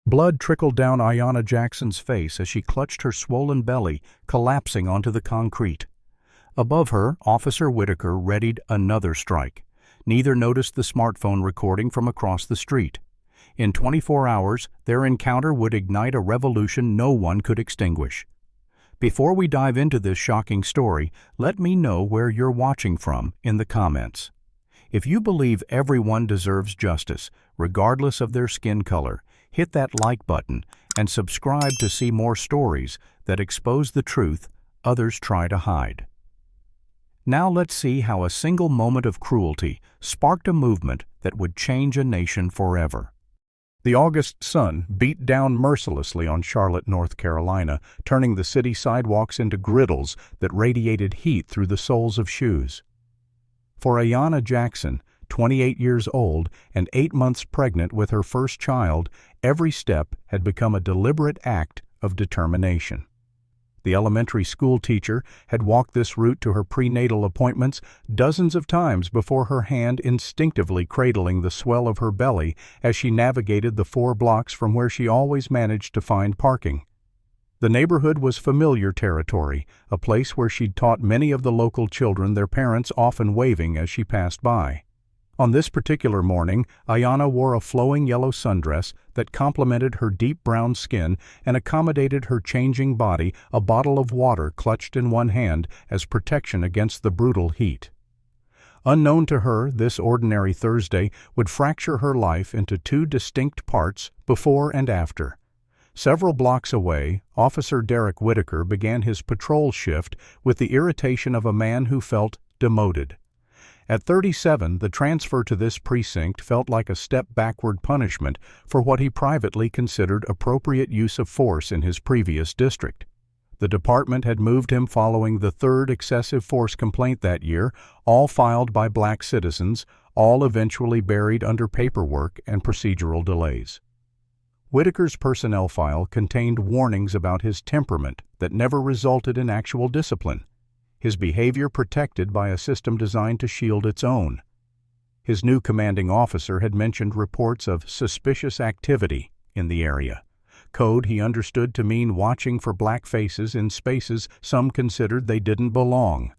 Blood trickled down Ayanna Jackson's face as she clutched her swollen belly, collapsing onto the concrete. Above her, Officer Whitaker readied another strike. Neither noticed the smartphone recording from across the street. In 24 hours, their encounter would ignite a revolution no one could extinguish. Before we dive into this shocking story, let me know where you're watching from in the comments. If you believe everyone deserves justice, regardless of their skin color, hit that like button and subscribe to see more stories that expose the truth others try to hide. Now let's see how a single moment of cruelty sparked a movement that would change a nation forever. The August sun beat down mercilessly on Charlotte, North Carolina, turning the city sidewalks into griddles that radiated heat through the soles of shoes. For Ayanna Jackson, 28 years old and 8 months pregnant with her first child, every step had become a deliberate act of determination. The elementary school teacher had walked this route to her prenatal appointments dozens of times before her hand instinctively cradling the swell of her belly as she navigated the 4 blocks from where she always managed to find parking. The neighborhood was familiar territory, a place where she'd taught many of the local children, their parents often waving as she passed by. On this particular morning, Ayanna wore a flowing yellow sundress that complemented her deep brown skin and accommodated her changing body, a bottle of water clutched in one hand as protection against the brutal heat. Unknown to her, this ordinary Thursday would fracture her life into 2 distinct parts, before and after. Several blocks away, Officer Derek Whitaker began his patrol shift with the irritation of a man who felt demoted. At 37, the transfer to this precinct felt like a step backward punishment for what he privately considered appropriate use of force in his previous district. The department had moved him following the 3rd excessive force complaint that year, all filed by black citizens, all eventually buried under paperwork and procedural delays. Whitaker's personnel file contained warnings about his temperament that never resulted in actual discipline. His behavior protected by a system designed to shield its own. His new commanding officer had mentioned reports of suspicious activity in the area, code he understood to mean watching for black faces in spaces some considered they didn't belong.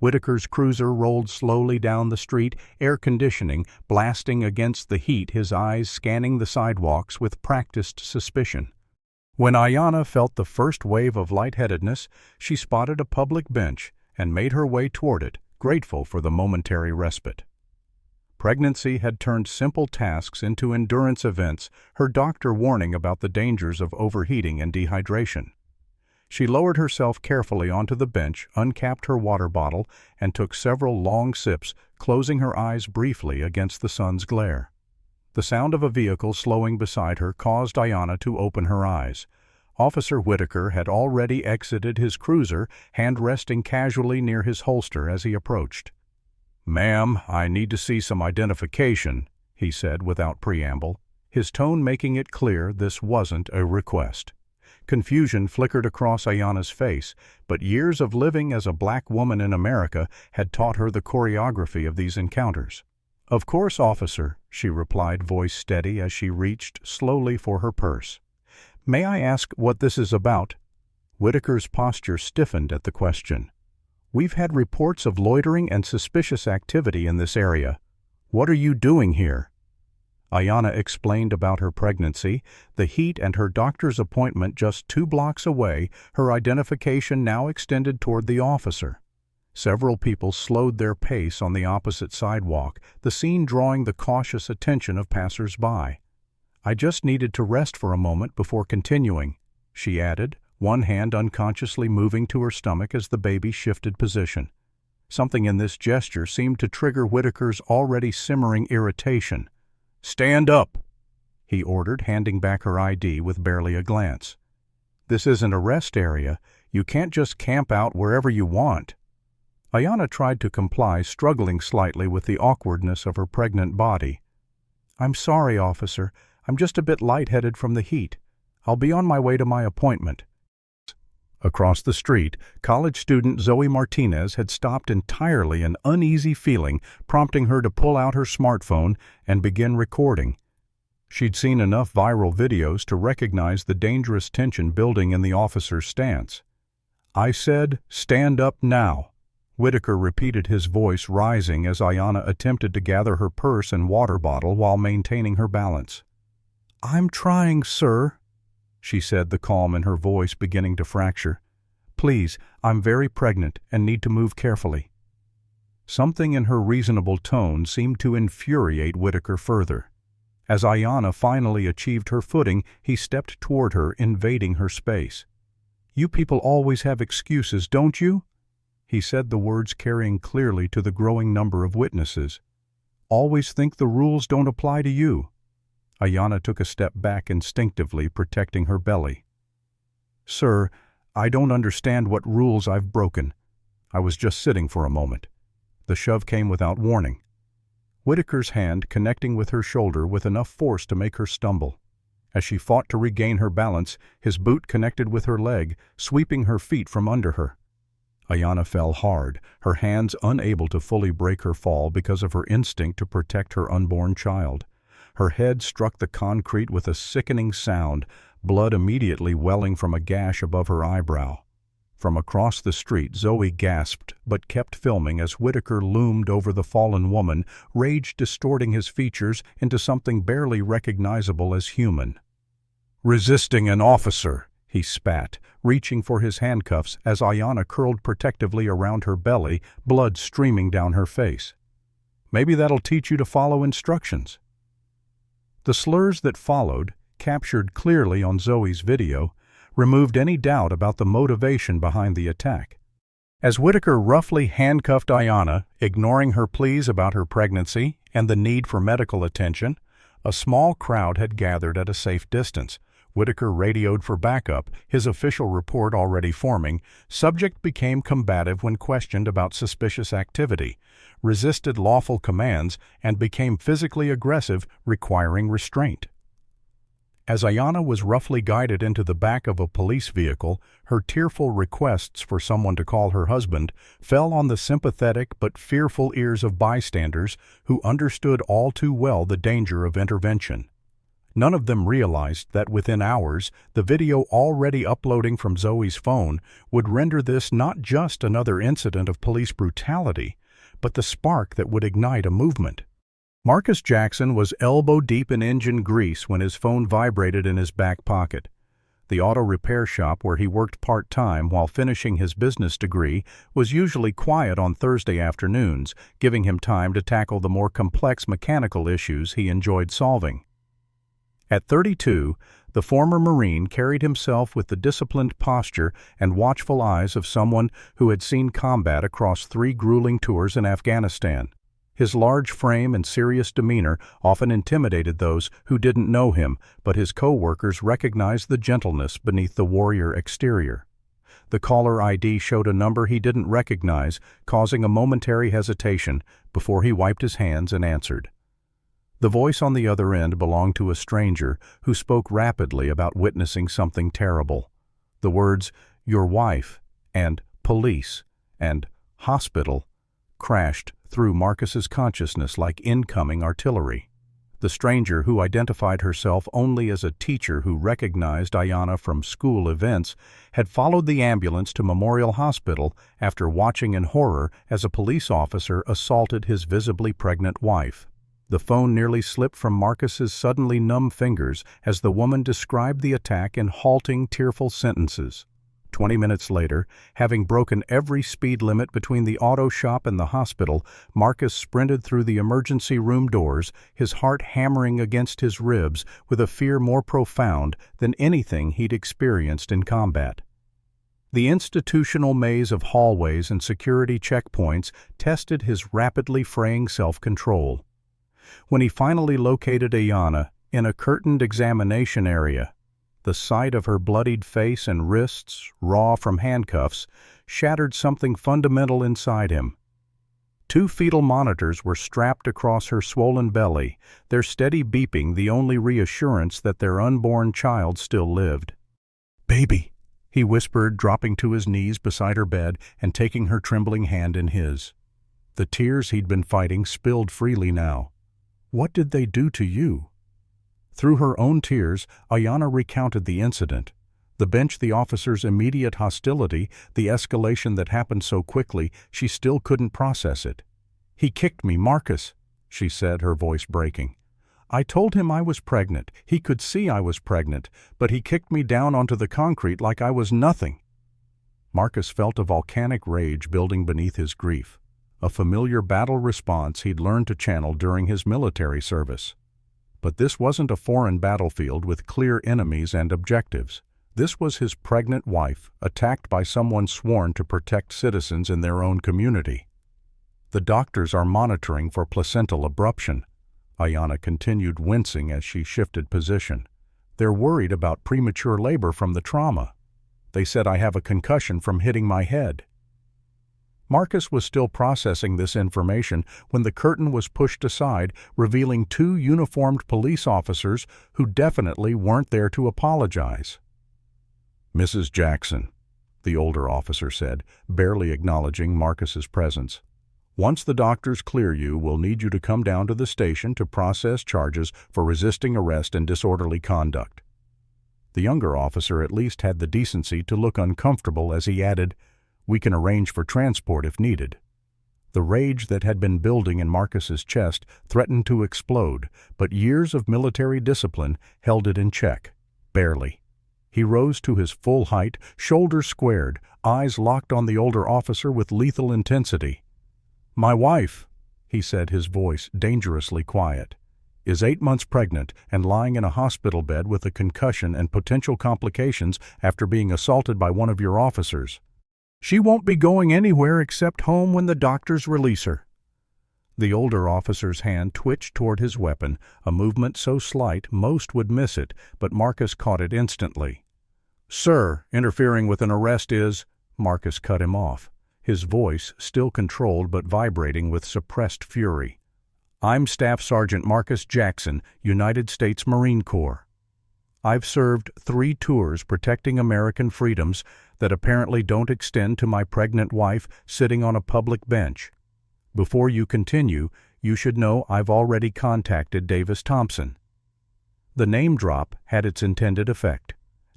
Whitaker's cruiser rolled slowly down the street, air conditioning blasting against the heat, his eyes scanning the sidewalks with practiced suspicion. When Ayanna felt the first wave of lightheadedness, she spotted a public bench and made her way toward it, grateful for the momentary respite. Pregnancy had turned simple tasks into endurance events, her doctor warning about the dangers of overheating and dehydration. She lowered herself carefully onto the bench, uncapped her water bottle, and took several long sips, closing her eyes briefly against the sun's glare. The sound of a vehicle slowing beside her caused Ayanna to open her eyes. Officer Whitaker had already exited his cruiser, hand resting casually near his holster as he approached. "Ma'am, I need to see some identification," he said without preamble, his tone making it clear this wasn't a request. Confusion flickered across Ayanna's face, but years of living as a black woman in America had taught her the choreography of these encounters. "Of course, officer," she replied, voice steady as she reached slowly for her purse. "May I ask what this is about?" Whitaker's posture stiffened at the question. "We've had reports of loitering and suspicious activity in this area. What are you doing here?" Ayanna explained about her pregnancy, the heat, and her doctor's appointment just 2 blocks away. Her identification now extended toward the officer. Several people slowed their pace on the opposite sidewalk, the scene drawing the cautious attention of passers-by. "I just needed to rest for a moment before continuing," she added, one hand unconsciously moving to her stomach as the baby shifted position. Something in this gesture seemed to trigger Whitaker's already simmering irritation. "Stand up," he ordered, handing back her ID with barely a glance. "This isn't a rest area. You can't just camp out wherever you want." Ayanna tried to comply, struggling slightly with the awkwardness of her pregnant body. "I'm sorry, officer. I'm just a bit lightheaded from the heat. I'll be on my way to my appointment." Across the street, college student Zoe Martinez had stopped entirely, an uneasy feeling prompting her to pull out her smartphone and begin recording. She'd seen enough viral videos to recognize the dangerous tension building in the officer's stance. "I said, stand up now." Whitaker repeated, his voice rising as Ayanna attempted to gather her purse and water bottle while maintaining her balance. "I'm trying, sir," she said, the calm in her voice beginning to fracture. "Please, I'm very pregnant and need to move carefully." Something in her reasonable tone seemed to infuriate Whitaker further. As Ayanna finally achieved her footing, he stepped toward her, invading her space. "You people always have excuses, don't you?" He said, the words carrying clearly to the growing number of witnesses. "Always think the rules don't apply to you." Ayanna took a step back instinctively, protecting her belly. "Sir, I don't understand what rules I've broken. I was just sitting for a moment." The shove came without warning, Whitaker's hand connecting with her shoulder with enough force to make her stumble. As she fought to regain her balance, his boot connected with her leg, sweeping her feet from under her. Ayanna fell hard, her hands unable to fully break her fall because of her instinct to protect her unborn child. Her head struck the concrete with a sickening sound, blood immediately welling from a gash above her eyebrow. From across the street, Zoe gasped but kept filming as Whitaker loomed over the fallen woman, rage distorting his features into something barely recognizable as human. "Resisting an officer," he spat, reaching for his handcuffs as Ayanna curled protectively around her belly, blood streaming down her face. "Maybe that'll teach you to follow instructions." The slurs that followed, captured clearly on Zoe's video, removed any doubt about the motivation behind the attack. As Whitaker roughly handcuffed Ayanna, ignoring her pleas about her pregnancy and the need for medical attention, a small crowd had gathered at a safe distance. Whitaker radioed for backup, his official report already forming. Subject became combative when questioned about suspicious activity, resisted lawful commands, and became physically aggressive, requiring restraint. As Ayanna was roughly guided into the back of a police vehicle, her tearful requests for someone to call her husband fell on the sympathetic but fearful ears of bystanders who understood all too well the danger of intervention. None of them realized that within hours, the video already uploading from Zoe's phone would render this not just another incident of police brutality, but the spark that would ignite a movement. Marcus Jackson was elbow-deep in engine grease when his phone vibrated in his back pocket. The auto repair shop where he worked part-time while finishing his business degree was usually quiet on Thursday afternoons, giving him time to tackle the more complex mechanical issues he enjoyed solving. At 32, the former Marine carried himself with the disciplined posture and watchful eyes of someone who had seen combat across 3 grueling tours in Afghanistan. His large frame and serious demeanor often intimidated those who didn't know him, but his co-workers recognized the gentleness beneath the warrior exterior. The caller ID showed a number he didn't recognize, causing a momentary hesitation before he wiped his hands and answered. The voice on the other end belonged to a stranger who spoke rapidly about witnessing something terrible. The words, "your wife," and "police," and "hospital" crashed through Marcus's consciousness like incoming artillery. The stranger, who identified herself only as a teacher who recognized Ayanna from school events, had followed the ambulance to Memorial Hospital after watching in horror as a police officer assaulted his visibly pregnant wife. The phone nearly slipped from Marcus's suddenly numb fingers as the woman described the attack in halting, tearful sentences. 20 minutes later, having broken every speed limit between the auto shop and the hospital, Marcus sprinted through the emergency room doors, his heart hammering against his ribs with a fear more profound than anything he'd experienced in combat. The institutional maze of hallways and security checkpoints tested his rapidly fraying self-control. When he finally located Ayanna in a curtained examination area, the sight of her bloodied face and wrists, raw from handcuffs, shattered something fundamental inside him. 2 fetal monitors were strapped across her swollen belly, their steady beeping the only reassurance that their unborn child still lived. "Baby," he whispered, dropping to his knees beside her bed and taking her trembling hand in his. The tears he'd been fighting spilled freely now. "What did they do to you?" Through her own tears, Ayanna recounted the incident. The bench, the officer's immediate hostility, the escalation that happened so quickly, she still couldn't process it. "He kicked me, Marcus," she said, her voice breaking. "I told him I was pregnant. He could see I was pregnant, but he kicked me down onto the concrete like I was nothing." Marcus felt a volcanic rage building beneath his grief, a familiar battle response he'd learned to channel during his military service. But this wasn't a foreign battlefield with clear enemies and objectives. This was his pregnant wife, attacked by someone sworn to protect citizens in their own community. "The doctors are monitoring for placental abruption," Ayanna continued, wincing as she shifted position. "They're worried about premature labor from the trauma. They said I have a concussion from hitting my head." Marcus was still processing this information when the curtain was pushed aside, revealing two uniformed police officers who definitely weren't there to apologize. "Mrs. Jackson," the older officer said, barely acknowledging Marcus's presence. "Once the doctors clear you, we'll need you to come down to the station to process charges for resisting arrest and disorderly conduct." The younger officer at least had the decency to look uncomfortable as he added, "We can arrange for transport if needed." The rage that had been building in Marcus's chest threatened to explode, but years of military discipline held it in check. Barely. He rose to his full height, shoulders squared, eyes locked on the older officer with lethal intensity. "My wife," he said, his voice dangerously quiet, "is 8 months pregnant and lying in a hospital bed with a concussion and potential complications after being assaulted by one of your officers. She won't be going anywhere except home when the doctors release her." The older officer's hand twitched toward his weapon, a movement so slight most would miss it, but Marcus caught it instantly. "Sir, interfering with an arrest is—" Marcus cut him off, his voice still controlled but vibrating with suppressed fury. "I'm Staff Sergeant Marcus Jackson, United States Marine Corps. I've served 3 tours protecting American freedoms that apparently don't extend to my pregnant wife sitting on a public bench. Before you continue, you should know I've already contacted Davis Thompson." The name drop had its intended effect.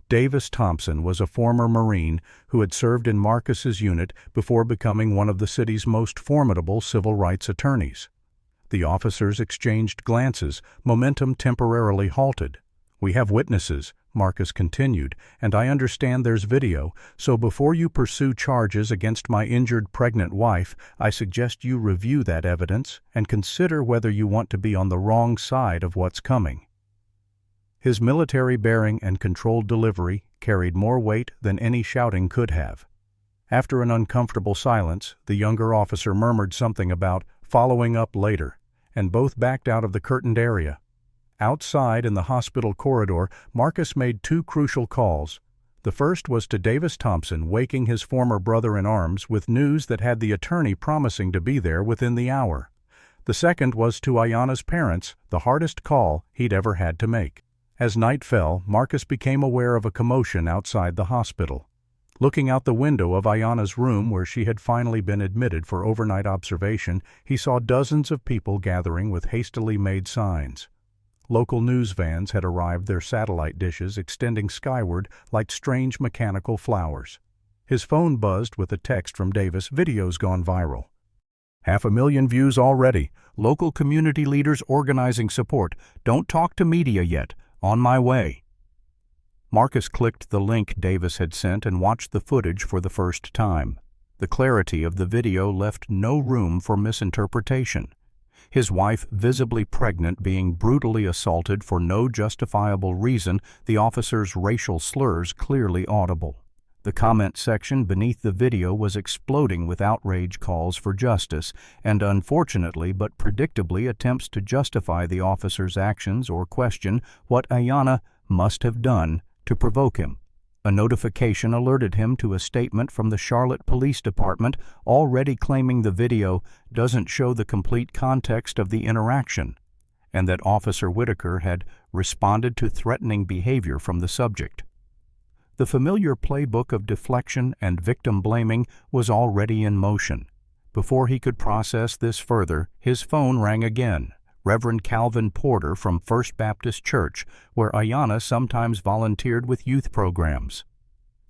Davis Thompson was a former Marine who had served in Marcus's unit before becoming one of the city's most formidable civil rights attorneys. The officers exchanged glances, momentum temporarily halted. "We have witnesses," Marcus continued, "and I understand there's video, so before you pursue charges against my injured pregnant wife, I suggest you review that evidence and consider whether you want to be on the wrong side of what's coming." His military bearing and controlled delivery carried more weight than any shouting could have. After an uncomfortable silence, the younger officer murmured something about following up later, and both backed out of the curtained area. Outside in the hospital corridor, Marcus made 2 crucial calls. The first was to Davis Thompson, waking his former brother-in-arms with news that had the attorney promising to be there within the hour. The second was to Ayanna's parents, the hardest call he'd ever had to make. As night fell, Marcus became aware of a commotion outside the hospital. Looking out the window of Ayanna's room where she had finally been admitted for overnight observation, he saw dozens of people gathering with hastily made signs. Local news vans had arrived, their satellite dishes extending skyward like strange mechanical flowers. His phone buzzed with a text from Davis, "Video's gone viral. 500,000 views already. Local community leaders organizing support. Don't talk to media yet. On my way." Marcus clicked the link Davis had sent and watched the footage for the first time. The clarity of the video left no room for misinterpretation. His wife, visibly pregnant, being brutally assaulted for no justifiable reason, the officer's racial slurs clearly audible. The comment section beneath the video was exploding with outrage calls for justice, and unfortunately but predictably attempts to justify the officer's actions or question what Ayanna must have done to provoke him. A notification alerted him to a statement from the Charlotte Police Department already claiming the video doesn't show the complete context of the interaction, and that Officer Whitaker had responded to threatening behavior from the subject. The familiar playbook of deflection and victim blaming was already in motion. Before he could process this further, his phone rang again, Reverend Calvin Porter from First Baptist Church, where Ayanna sometimes volunteered with youth programs.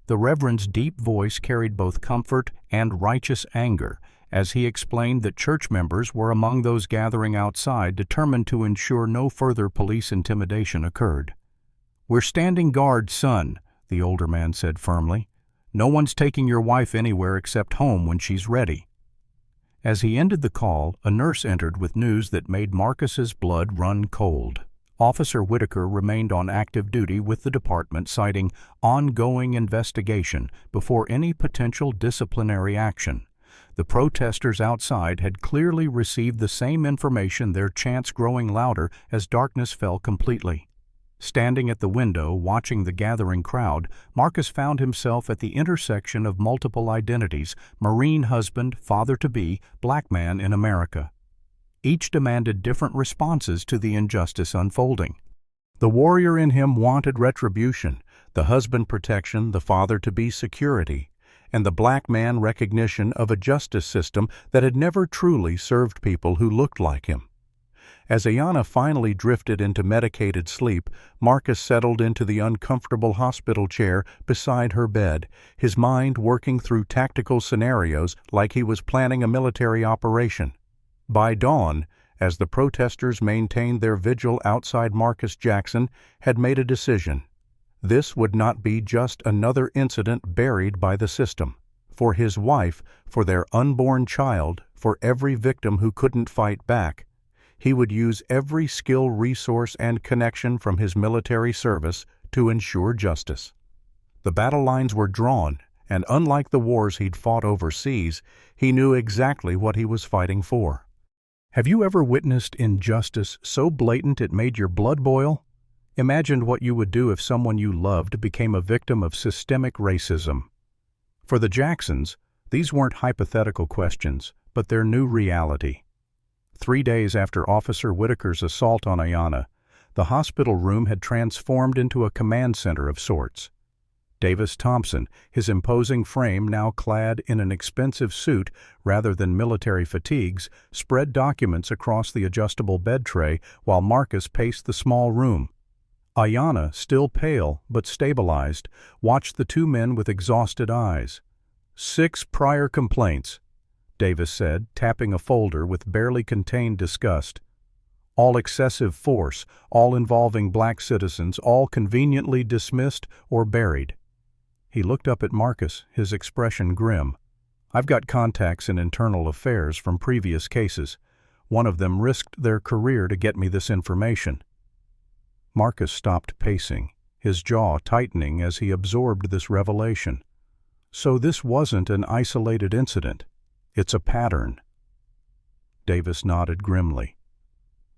The Reverend's deep voice carried both comfort and righteous anger as he explained that church members were among those gathering outside determined to ensure no further police intimidation occurred. "We're standing guard, son," the older man said firmly. "No one's taking your wife anywhere except home when she's ready." As he ended the call, a nurse entered with news that made Marcus's blood run cold. Officer Whitaker remained on active duty with the department, citing ongoing investigation before any potential disciplinary action. The protesters outside had clearly received the same information, their chants growing louder as darkness fell completely. Standing at the window, watching the gathering crowd, Marcus found himself at the intersection of multiple identities: Marine husband, father-to-be, black man in America. Each demanded different responses to the injustice unfolding. The warrior in him wanted retribution, the husband protection, the father-to-be security, and the black man recognition of a justice system that had never truly served people who looked like him. As Ayanna finally drifted into medicated sleep, Marcus settled into the uncomfortable hospital chair beside her bed, his mind working through tactical scenarios like he was planning a military operation. By dawn, as the protesters maintained their vigil outside, Marcus Jackson had made a decision. This would not be just another incident buried by the system. For his wife, for their unborn child, for every victim who couldn't fight back, he would use every skill, resource, and connection from his military service to ensure justice. The battle lines were drawn, and unlike the wars he'd fought overseas, he knew exactly what he was fighting for. Have you ever witnessed injustice so blatant it made your blood boil? Imagined what you would do if someone you loved became a victim of systemic racism. For the Jacksons, these weren't hypothetical questions, but their new reality. 3 days after Officer Whitaker's assault on Ayanna, the hospital room had transformed into a command center of sorts. Davis Thompson, his imposing frame now clad in an expensive suit rather than military fatigues, spread documents across the adjustable bed tray while Marcus paced the small room. Ayanna, still pale but stabilized, watched the two men with exhausted eyes. 6 prior complaints, Davis said, tapping a folder with barely contained disgust. All excessive force, all involving black citizens, all conveniently dismissed or buried. He looked up at Marcus, his expression grim. "I've got contacts in internal affairs from previous cases. One of them risked their career to get me this information." Marcus stopped pacing, his jaw tightening as he absorbed this revelation. So this wasn't an isolated incident. It's a pattern. Davis nodded grimly.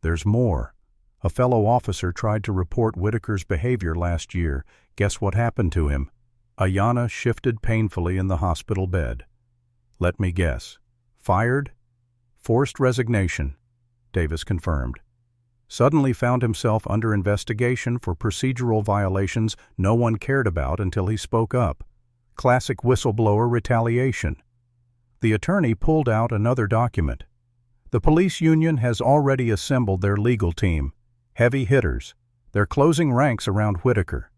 "There's more. A fellow officer tried to report Whitaker's behavior last year. Guess what happened to him?" Ayanna shifted painfully in the hospital bed. "Let me guess. Fired?" "Forced resignation," Davis confirmed. Suddenly found himself under investigation for procedural violations no one cared about until he spoke up. Classic whistleblower retaliation. The attorney pulled out another document. "The police union has already assembled their legal team. Heavy hitters. They're closing ranks around Whitaker."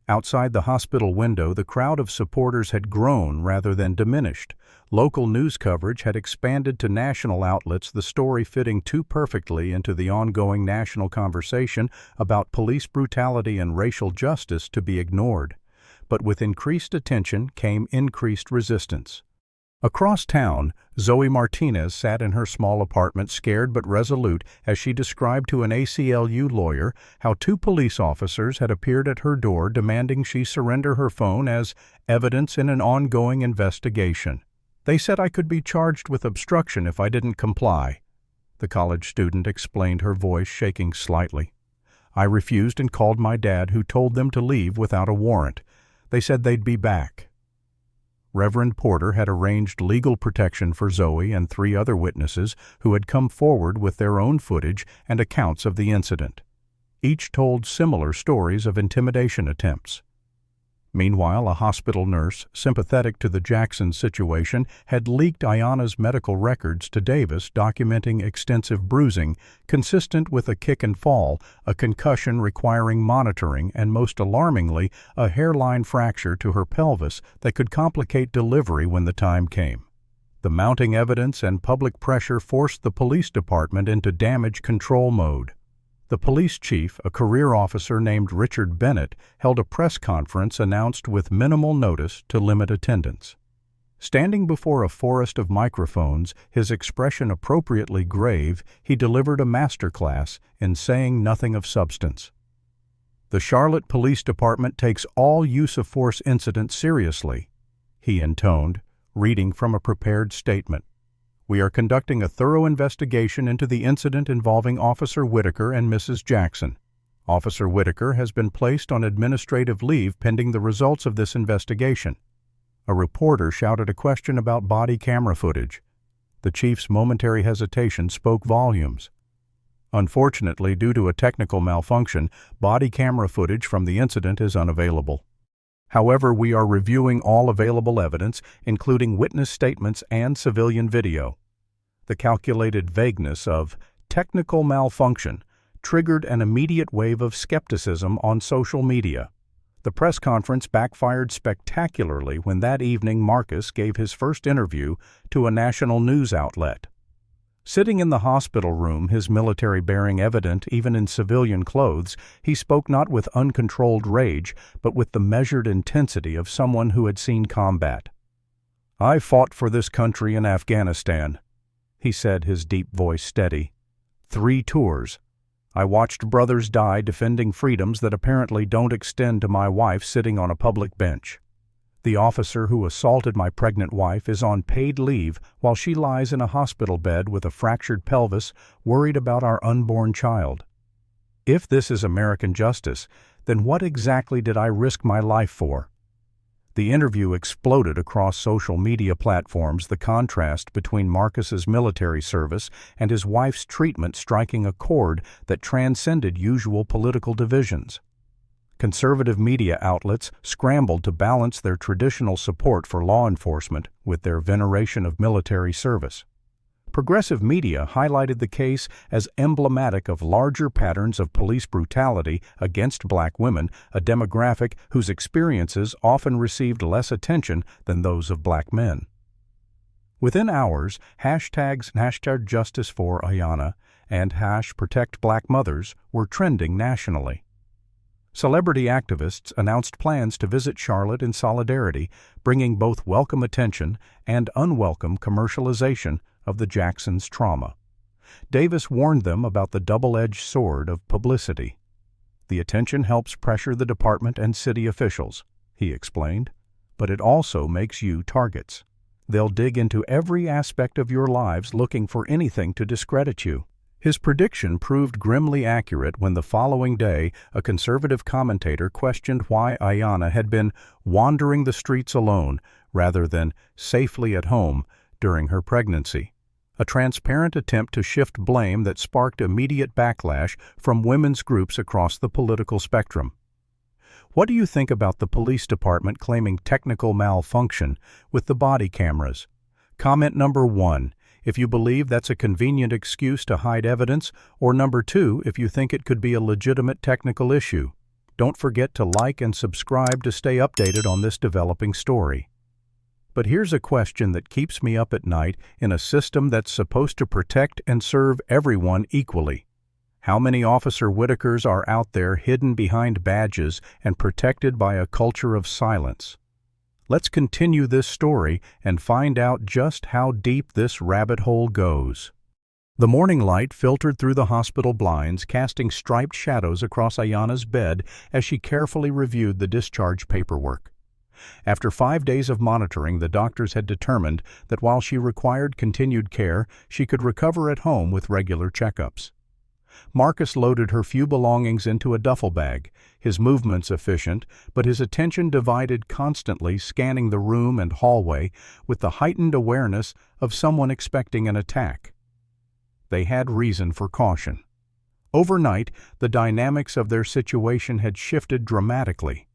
Outside the hospital window, the crowd of supporters had grown rather than diminished. Local news coverage had expanded to national outlets, the story fitting too perfectly into the ongoing national conversation about police brutality and racial justice to be ignored. But with increased attention came increased resistance. Across town, Zoe Martinez sat in her small apartment, scared but resolute, as she described to an ACLU lawyer how 2 police officers had appeared at her door demanding she surrender her phone as evidence in an ongoing investigation. "They said I could be charged with obstruction if I didn't comply," the college student explained, her voice shaking slightly. "I refused and called my dad, who told them to leave without a warrant. They said they'd be back." Reverend Porter had arranged legal protection for Zoe and 3 other witnesses who had come forward with their own footage and accounts of the incident. Each told similar stories of intimidation attempts. Meanwhile, a hospital nurse, sympathetic to the Jackson situation, had leaked Ayanna's medical records to Davis, documenting extensive bruising, consistent with a kick and fall, a concussion requiring monitoring, and most alarmingly, a hairline fracture to her pelvis that could complicate delivery when the time came. The mounting evidence and public pressure forced the police department into damage control mode. The police chief, a career officer named Richard Bennett, held a press conference announced with minimal notice to limit attendance. Standing before a forest of microphones, his expression appropriately grave, he delivered a masterclass in saying nothing of substance. "The Charlotte Police Department takes all use-of-force incidents seriously," he intoned, reading from a prepared statement. "We are conducting a thorough investigation into the incident involving Officer Whitaker and Mrs. Jackson. Officer Whitaker has been placed on administrative leave pending the results of this investigation." A reporter shouted a question about body camera footage. The chief's momentary hesitation spoke volumes. "Unfortunately, due to a technical malfunction, body camera footage from the incident is unavailable. However, we are reviewing all available evidence, including witness statements and civilian video." The calculated vagueness of technical malfunction triggered an immediate wave of skepticism on social media. The press conference backfired spectacularly when that evening Marcus gave his first interview to a national news outlet. Sitting in the hospital room, his military bearing evident even in civilian clothes, he spoke not with uncontrolled rage, but with the measured intensity of someone who had seen combat. "I fought for this country in Afghanistan," he said, his deep voice steady. 3 tours. I watched brothers die defending freedoms that apparently don't extend to my wife sitting on a public bench. The officer who assaulted my pregnant wife is on paid leave while she lies in a hospital bed with a fractured pelvis, worried about our unborn child. If this is American justice, then what exactly did I risk my life for? The interview exploded across social media platforms, the contrast between Marcus's military service and his wife's treatment striking a chord that transcended usual political divisions. Conservative media outlets scrambled to balance their traditional support for law enforcement with their veneration of military service. Progressive media highlighted the case as emblematic of larger patterns of police brutality against black women, a demographic whose experiences often received less attention than those of black men. Within hours, hashtags #JusticeForAyanna and #ProtectBlackMothers were trending nationally. Celebrity activists announced plans to visit Charlotte in solidarity, bringing both welcome attention and unwelcome commercialization of the Jacksons' trauma. Davis warned them about the double-edged sword of publicity. "The attention helps pressure the department and city officials," he explained, "but it also makes you targets. They'll dig into every aspect of your lives looking for anything to discredit you." His prediction proved grimly accurate when the following day a conservative commentator questioned why Ayanna had been wandering the streets alone rather than safely at home during her pregnancy, a transparent attempt to shift blame that sparked immediate backlash from women's groups across the political spectrum. What do you think about the police department claiming technical malfunction with the body cameras? Comment number 1, if you believe that's a convenient excuse to hide evidence, or number 2, if you think it could be a legitimate technical issue. Don't forget to like and subscribe to stay updated on this developing story. But here's a question that keeps me up at night in a system that's supposed to protect and serve everyone equally. How many Officer Whitakers are out there hidden behind badges and protected by a culture of silence? Let's continue this story and find out just how deep this rabbit hole goes. The morning light filtered through the hospital blinds, casting striped shadows across Ayanna's bed as she carefully reviewed the discharge paperwork. After 5 days of monitoring, the doctors had determined that while she required continued care, she could recover at home with regular checkups. Marcus loaded her few belongings into a duffel bag, his movements efficient, but his attention divided, constantly scanning the room and hallway with the heightened awareness of someone expecting an attack. They had reason for caution. Overnight, the dynamics of their situation had shifted dramatically.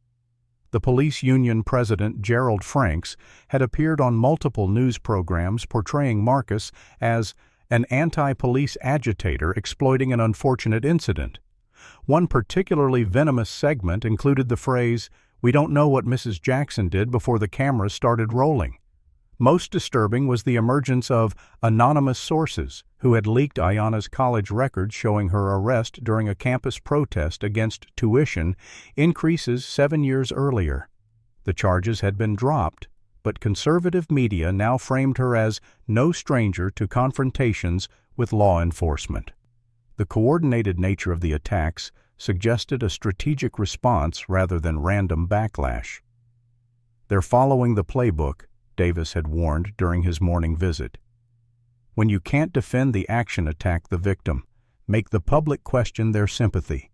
The police union president, Gerald Franks, had appeared on multiple news programs portraying Marcus as an anti-police agitator exploiting an unfortunate incident. One particularly venomous segment included the phrase, "We don't know what Mrs. Jackson did before the cameras started rolling." Most disturbing was the emergence of anonymous sources who had leaked Ayanna's college records showing her arrest during a campus protest against tuition increases 7 years earlier. The charges had been dropped, but conservative media now framed her as no stranger to confrontations with law enforcement. The coordinated nature of the attacks suggested a strategic response rather than random backlash. "They're following the playbook," Davis had warned during his morning visit. "When you can't defend the action, attack the victim. Make the public question their sympathy."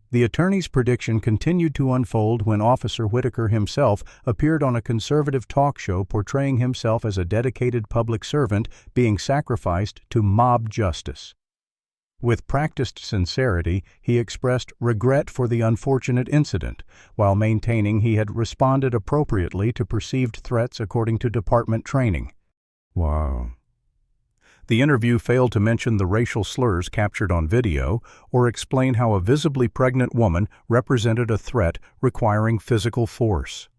The attorney's prediction continued to unfold when Officer Whitaker himself appeared on a conservative talk show portraying himself as a dedicated public servant being sacrificed to mob justice. With practiced sincerity, he expressed regret for the unfortunate incident, while maintaining he had responded appropriately to perceived threats according to department training. Wow. The interview failed to mention the racial slurs captured on video or explain how a visibly pregnant woman represented a threat requiring physical force.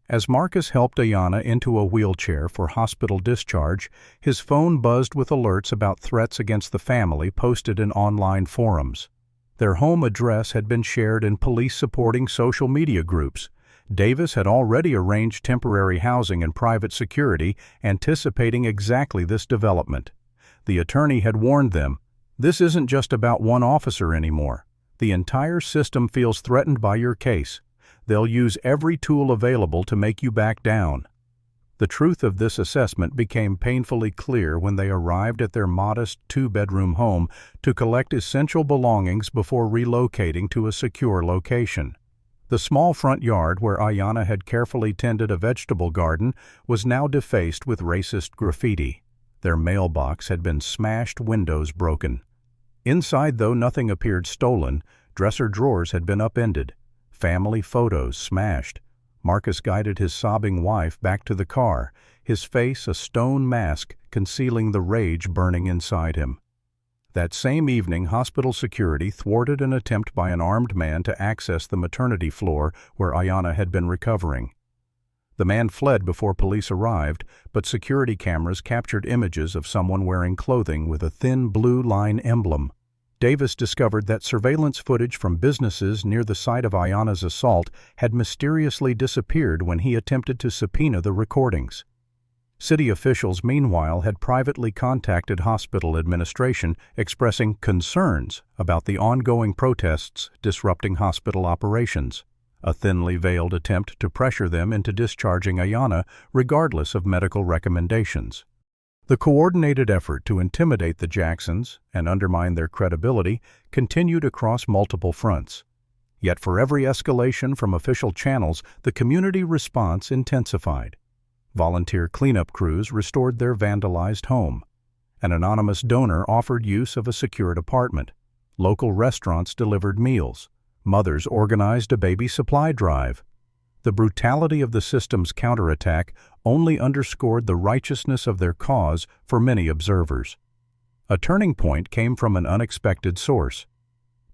As Marcus helped Ayanna into a wheelchair for hospital discharge, his phone buzzed with alerts about threats against the family posted in online forums. Their home address had been shared in police-supporting social media groups. Davis had already arranged temporary housing and private security, anticipating exactly this development. The attorney had warned them, "This isn't just about one officer anymore. The entire system feels threatened by your case. They'll use every tool available to make you back down." The truth of this assessment became painfully clear when they arrived at their modest 2-bedroom home to collect essential belongings before relocating to a secure location. The small front yard where Ayanna had carefully tended a vegetable garden was now defaced with racist graffiti. Their mailbox had been smashed, windows broken. Inside, though nothing appeared stolen, dresser drawers had been upended. Family photos smashed. Marcus guided his sobbing wife back to the car, his face a stone mask concealing the rage burning inside him. That same evening, hospital security thwarted an attempt by an armed man to access the maternity floor where Ayanna had been recovering. The man fled before police arrived, but security cameras captured images of someone wearing clothing with a thin blue line emblem. Davis discovered that surveillance footage from businesses near the site of Ayanna's assault had mysteriously disappeared when he attempted to subpoena the recordings. City officials, meanwhile, had privately contacted hospital administration expressing concerns about the ongoing protests disrupting hospital operations, a thinly veiled attempt to pressure them into discharging Ayanna regardless of medical recommendations. The coordinated effort to intimidate the Jacksons and undermine their credibility continued across multiple fronts. Yet for every escalation from official channels, the community response intensified. Volunteer cleanup crews restored their vandalized home. An anonymous donor offered use of a secured apartment. Local restaurants delivered meals. Mothers organized a baby supply drive. The brutality of the system's counterattack only underscored the righteousness of their cause for many observers. A turning point came from an unexpected source.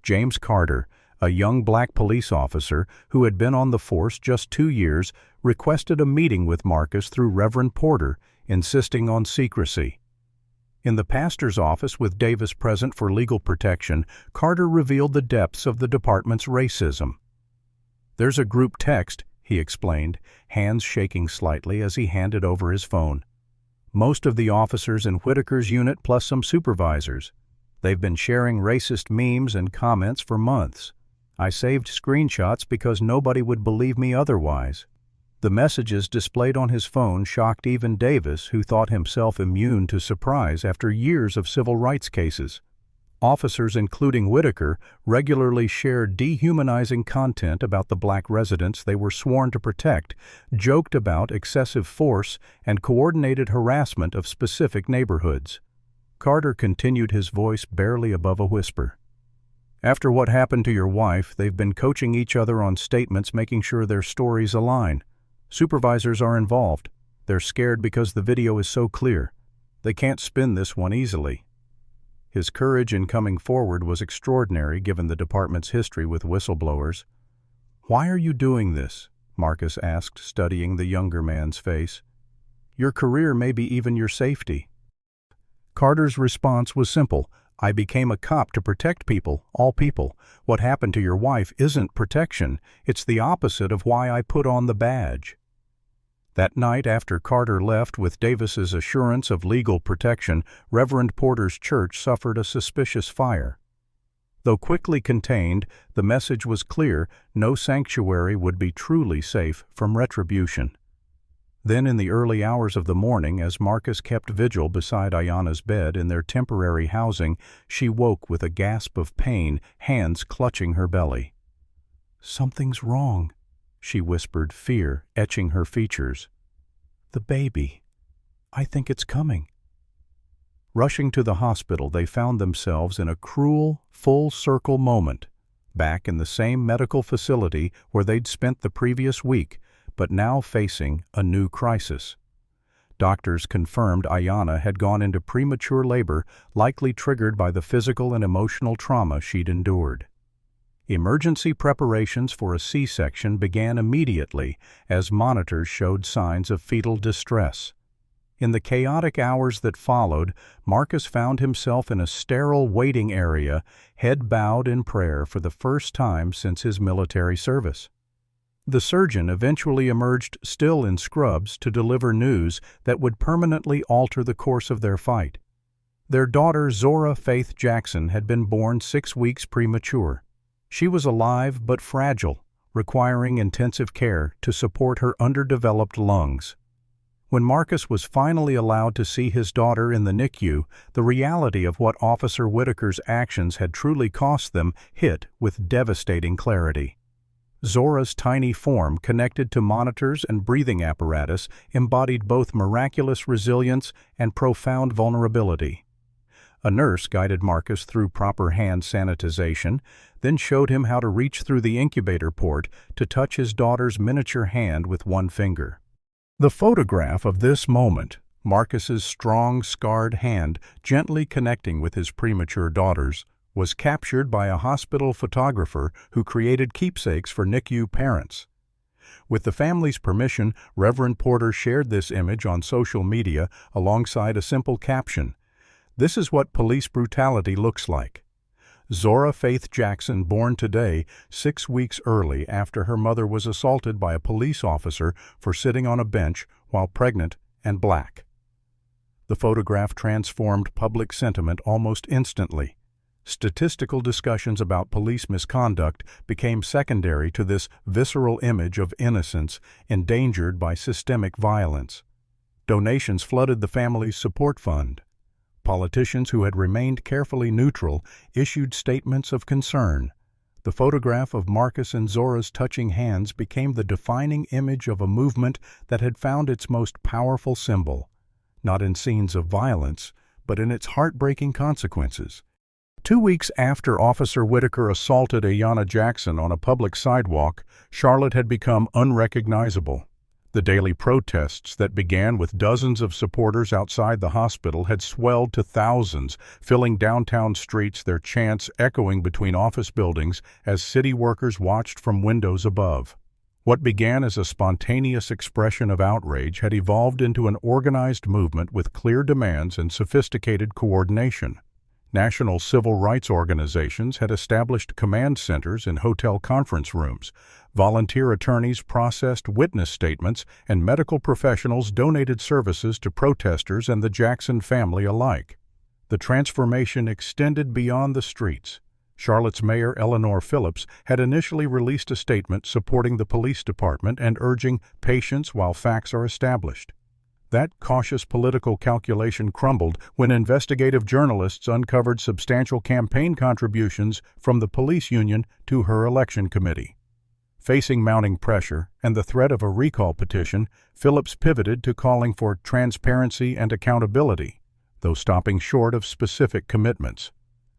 James Carter, a young black police officer who had been on the force just 2 years, requested a meeting with Marcus through Reverend Porter, insisting on secrecy. In the pastor's office with Davis present for legal protection, Carter revealed the depths of the department's racism. "There's a group text," he explained, hands shaking slightly as he handed over his phone. "Most of the officers in Whitaker's unit plus some supervisors. They've been sharing racist memes and comments for months. I saved screenshots because nobody would believe me otherwise." The messages displayed on his phone shocked even Davis, who thought himself immune to surprise after years of civil rights cases. Officers, including Whitaker, regularly shared dehumanizing content about the black residents they were sworn to protect, joked about excessive force, and coordinated harassment of specific neighborhoods. Carter continued, his voice barely above a whisper. After what happened to your wife, they've been coaching each other on statements, making sure their stories align. Supervisors are involved. They're scared because the video is so clear. They can't spin this one easily." His courage in coming forward was extraordinary given the department's history with whistleblowers. "Why are you doing this?" Marcus asked, studying the younger man's face. "Your career may be even your safety." Carter's response was simple. "I became a cop to protect people, all people. What happened to your wife isn't protection. It's the opposite of why I put on the badge." That night, after Carter left with Davis's assurance of legal protection, Reverend Porter's church suffered a suspicious fire. Though quickly contained, the message was clear: no sanctuary would be truly safe from retribution. Then in the early hours of the morning, as Marcus kept vigil beside Ayanna's bed in their temporary housing, she woke with a gasp of pain, hands clutching her belly. "Something's wrong," she whispered, fear etching her features. "The baby. I think it's coming." Rushing to the hospital, they found themselves in a cruel, full-circle moment, back in the same medical facility where they'd spent the previous week, but now facing a new crisis. Doctors confirmed Ayanna had gone into premature labor, likely triggered by the physical and emotional trauma she'd endured. Emergency preparations for a C-section began immediately as monitors showed signs of fetal distress. In the chaotic hours that followed, Marcus found himself in a sterile waiting area, head bowed in prayer for the first time since his military service. The surgeon eventually emerged still in scrubs to deliver news that would permanently alter the course of their fight. Their daughter, Zora Faith Jackson, had been born 6 weeks premature. She was alive but fragile, requiring intensive care to support her underdeveloped lungs. When Marcus was finally allowed to see his daughter in the NICU, the reality of what Officer Whitaker's actions had truly cost them hit with devastating clarity. Zora's tiny form, connected to monitors and breathing apparatus, embodied both miraculous resilience and profound vulnerability. A nurse guided Marcus through proper hand sanitization, then showed him how to reach through the incubator port to touch his daughter's miniature hand with one finger. The photograph of this moment, Marcus's strong, scarred hand gently connecting with his premature daughter's, was captured by a hospital photographer who created keepsakes for NICU parents. With the family's permission, Reverend Porter shared this image on social media alongside a simple caption: "This is what police brutality looks like." Zora Faith Jackson, born today, 6 weeks early after her mother was assaulted by a police officer for sitting on a bench while pregnant and black. The photograph transformed public sentiment almost instantly. Statistical discussions about police misconduct became secondary to this visceral image of innocence endangered by systemic violence. Donations flooded the family's support fund. Politicians who had remained carefully neutral issued statements of concern. The photograph of Marcus and Zora's touching hands became the defining image of a movement that had found its most powerful symbol, not in scenes of violence, but in its heartbreaking consequences. 2 weeks after Officer Whitaker assaulted Ayanna Jackson on a public sidewalk, Charlotte had become unrecognizable. The daily protests that began with dozens of supporters outside the hospital had swelled to thousands, filling downtown streets, their chants echoing between office buildings as city workers watched from windows above. What began as a spontaneous expression of outrage had evolved into an organized movement with clear demands and sophisticated coordination. National civil rights organizations had established command centers in hotel conference rooms. Volunteer attorneys processed witness statements, and medical professionals donated services to protesters and the Jackson family alike. The transformation extended beyond the streets. Charlotte's Mayor Eleanor Phillips had initially released a statement supporting the police department and urging patience while facts are established. That cautious political calculation crumbled when investigative journalists uncovered substantial campaign contributions from the police union to her election committee. Facing mounting pressure and the threat of a recall petition, Phillips pivoted to calling for transparency and accountability, though stopping short of specific commitments.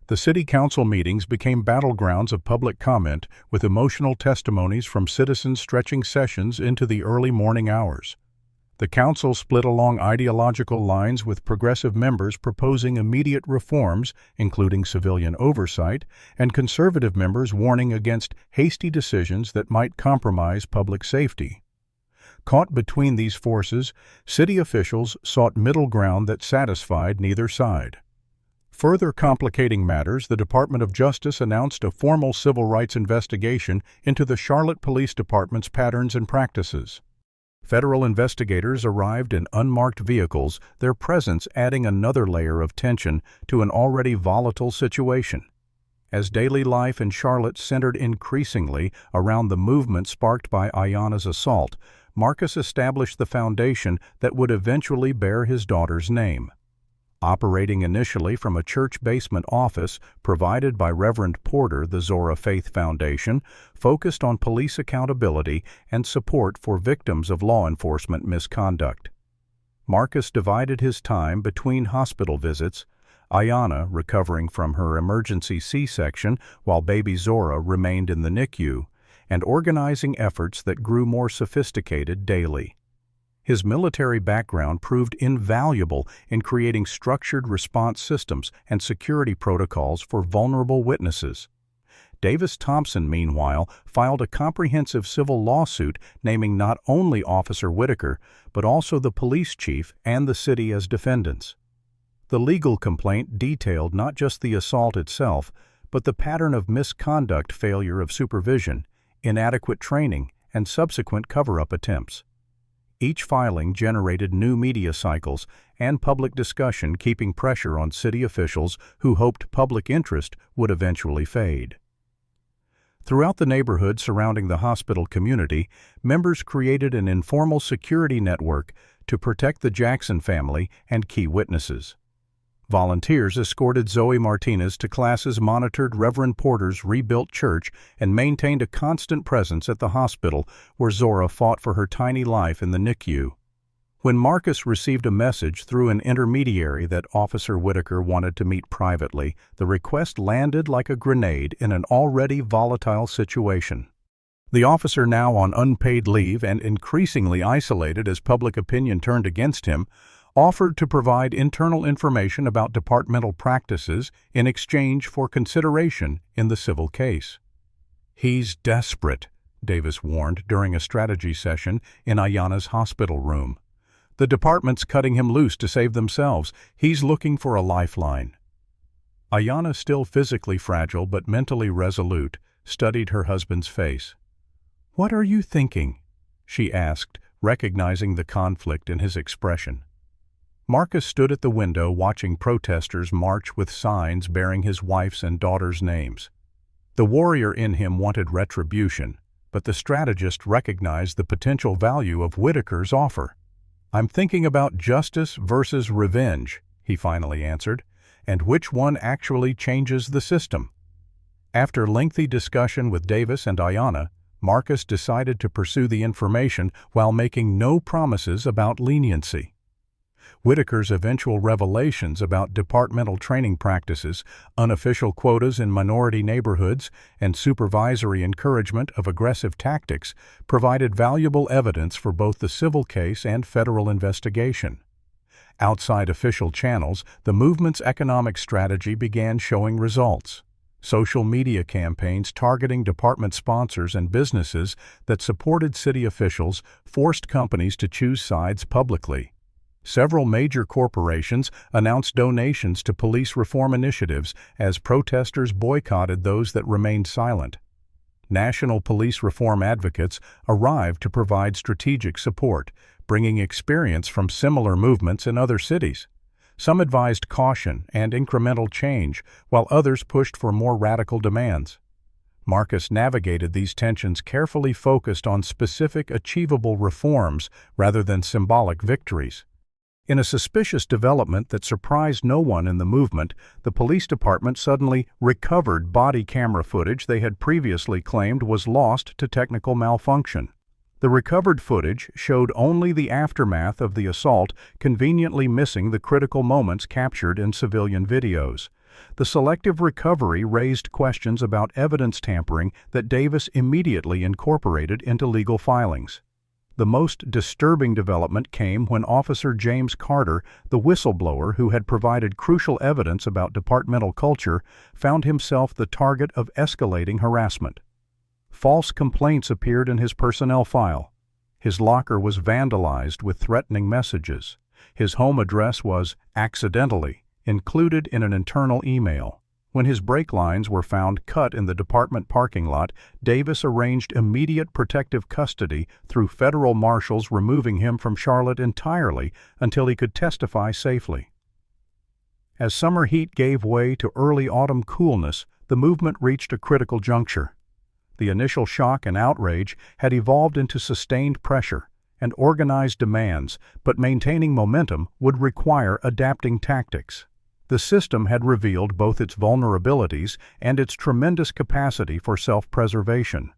The city council meetings became battlegrounds of public comment, with emotional testimonies from citizens stretching sessions into the early morning hours. The council split along ideological lines, with progressive members proposing immediate reforms, including civilian oversight, and conservative members warning against hasty decisions that might compromise public safety. Caught between these forces, city officials sought middle ground that satisfied neither side. Further complicating matters, the Department of Justice announced a formal civil rights investigation into the Charlotte Police Department's patterns and practices. Federal investigators arrived in unmarked vehicles, their presence adding another layer of tension to an already volatile situation. As daily life in Charlotte centered increasingly around the movement sparked by Ayanna's assault, Marcus established the foundation that would eventually bear his daughter's name. Operating initially from a church basement office provided by Reverend Porter, the Zora Faith Foundation focused on police accountability and support for victims of law enforcement misconduct. Marcus divided his time between hospital visits, Ayanna recovering from her emergency C-section while baby Zora remained in the NICU, and organizing efforts that grew more sophisticated daily. His military background proved invaluable in creating structured response systems and security protocols for vulnerable witnesses. Davis Thompson, meanwhile, filed a comprehensive civil lawsuit naming not only Officer Whitaker, but also the police chief and the city as defendants. The legal complaint detailed not just the assault itself, but the pattern of misconduct, failure of supervision, inadequate training, and subsequent cover-up attempts. Each filing generated new media cycles and public discussion, keeping pressure on city officials who hoped public interest would eventually fade. Throughout the neighborhood surrounding the hospital community, members created an informal security network to protect the Jackson family and key witnesses. Volunteers escorted Zoe Martinez to classes, monitored Reverend Porter's rebuilt church, and maintained a constant presence at the hospital where Zora fought for her tiny life in the NICU. When Marcus received a message through an intermediary that Officer Whitaker wanted to meet privately, the request landed like a grenade in an already volatile situation. The officer, now on unpaid leave and increasingly isolated as public opinion turned against him, offered to provide internal information about departmental practices in exchange for consideration in the civil case. "He's desperate," Davis warned during a strategy session in Ayanna's hospital room. "The department's cutting him loose to save themselves. He's looking for a lifeline." Ayanna, still physically fragile but mentally resolute, studied her husband's face. "What are you thinking?" she asked, recognizing the conflict in his expression. Marcus stood at the window watching protesters march with signs bearing his wife's and daughter's names. The warrior in him wanted retribution, but the strategist recognized the potential value of Whitaker's offer. "I'm thinking about justice versus revenge," he finally answered, "and which one actually changes the system." After lengthy discussion with Davis and Ayanna, Marcus decided to pursue the information while making no promises about leniency. Whitaker's eventual revelations about departmental training practices, unofficial quotas in minority neighborhoods, and supervisory encouragement of aggressive tactics provided valuable evidence for both the civil case and federal investigation. Outside official channels, the movement's economic strategy began showing results. Social media campaigns targeting department sponsors and businesses that supported city officials forced companies to choose sides publicly. Several major corporations announced donations to police reform initiatives as protesters boycotted those that remained silent. National police reform advocates arrived to provide strategic support, bringing experience from similar movements in other cities. Some advised caution and incremental change, while others pushed for more radical demands. Marcus navigated these tensions, carefully focused on specific, achievable reforms rather than symbolic victories. In a suspicious development that surprised no one in the movement, the police department suddenly recovered body camera footage they had previously claimed was lost to technical malfunction. The recovered footage showed only the aftermath of the assault, conveniently missing the critical moments captured in civilian videos. The selective recovery raised questions about evidence tampering that Davis immediately incorporated into legal filings. The most disturbing development came when Officer James Carter, the whistleblower who had provided crucial evidence about departmental culture, found himself the target of escalating harassment. False complaints appeared in his personnel file. His locker was vandalized with threatening messages. His home address was, accidentally, included in an internal email. When his brake lines were found cut in the department parking lot, Davis arranged immediate protective custody through federal marshals, removing him from Charlotte entirely until he could testify safely. As summer heat gave way to early autumn coolness, the movement reached a critical juncture. The initial shock and outrage had evolved into sustained pressure and organized demands, but maintaining momentum would require adapting tactics. The system had revealed both its vulnerabilities and its tremendous capacity for self-preservation.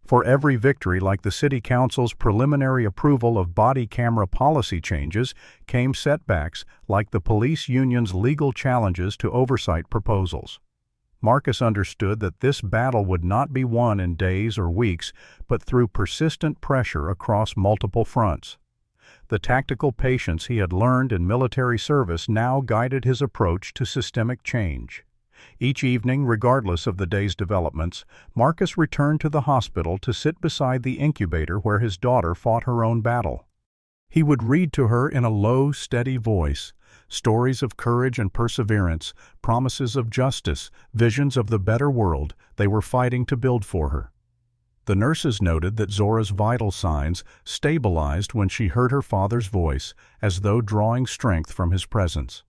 For every victory, like the City Council's preliminary approval of body camera policy changes, came setbacks like the police union's legal challenges to oversight proposals. Marcus understood that this battle would not be won in days or weeks, but through persistent pressure across multiple fronts. The tactical patience he had learned in military service now guided his approach to systemic change. Each evening, regardless of the day's developments, Marcus returned to the hospital to sit beside the incubator where his daughter fought her own battle. He would read to her in a low, steady voice, stories of courage and perseverance, promises of justice, visions of the better world they were fighting to build for her. The nurses noted that Zora's vital signs stabilized when she heard her father's voice, as though drawing strength from his presence.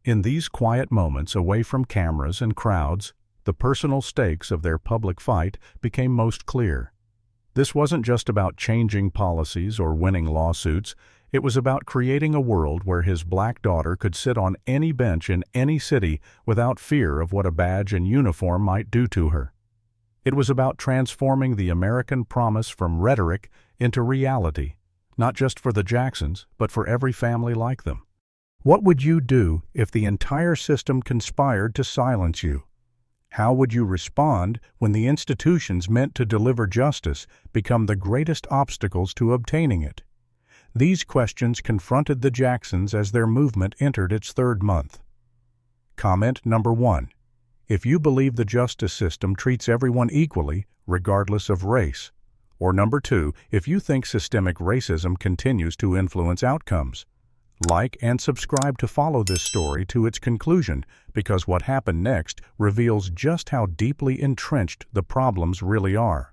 In these quiet moments away from cameras and crowds, the personal stakes of their public fight became most clear. This wasn't just about changing policies or winning lawsuits. It was about creating a world where his black daughter could sit on any bench in any city without fear of what a badge and uniform might do to her. It was about transforming the American promise from rhetoric into reality, not just for the Jacksons, but for every family like them. What would you do if the entire system conspired to silence you? How would you respond when the institutions meant to deliver justice become the greatest obstacles to obtaining it? These questions confronted the Jacksons as their movement entered its third month. Comment number 1. If you believe the justice system treats everyone equally, regardless of race. Or number 2, if you think systemic racism continues to influence outcomes. Like and subscribe to follow this story to its conclusion, because what happened next reveals just how deeply entrenched the problems really are.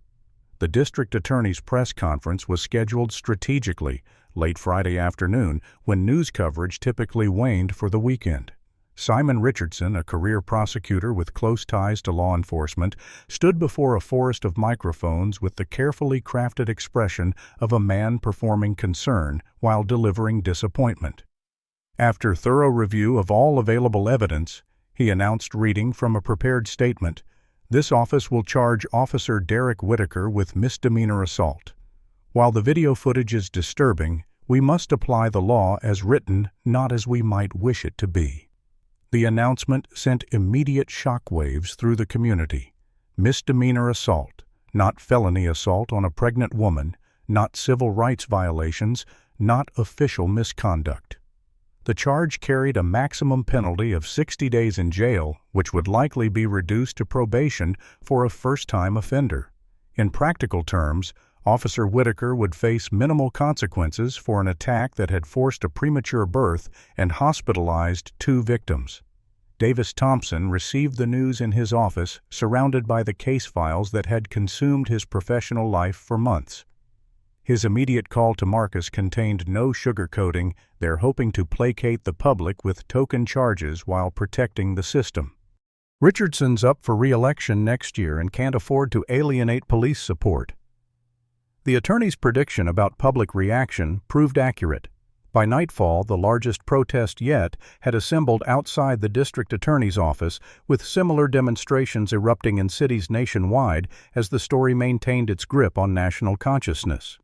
The district attorney's press conference was scheduled strategically, late Friday afternoon, when news coverage typically waned for the weekend. Simon Richardson, a career prosecutor with close ties to law enforcement, stood before a forest of microphones with the carefully crafted expression of a man performing concern while delivering disappointment. After thorough review of all available evidence, he announced, reading from a prepared statement, "This office will charge Officer Derek Whitaker with misdemeanor assault. While the video footage is disturbing, we must apply the law as written, not as we might wish it to be." The announcement sent immediate shockwaves through the community. Misdemeanor assault, not felony assault on a pregnant woman, not civil rights violations, not official misconduct. The charge carried a maximum penalty of 60 days in jail, which would likely be reduced to probation for a first-time offender. In practical terms, Officer Whitaker would face minimal consequences for an attack that had forced a premature birth and hospitalized 2 victims. Davis Thompson received the news in his office, surrounded by the case files that had consumed his professional life for months. His immediate call to Marcus contained no sugarcoating. They're hoping to placate the public with token charges while protecting the system. Richardson's up for re-election next year and can't afford to alienate police support. The attorney's prediction about public reaction proved accurate. By nightfall, the largest protest yet had assembled outside the district attorney's office, with similar demonstrations erupting in cities nationwide as the story maintained its grip on national consciousness.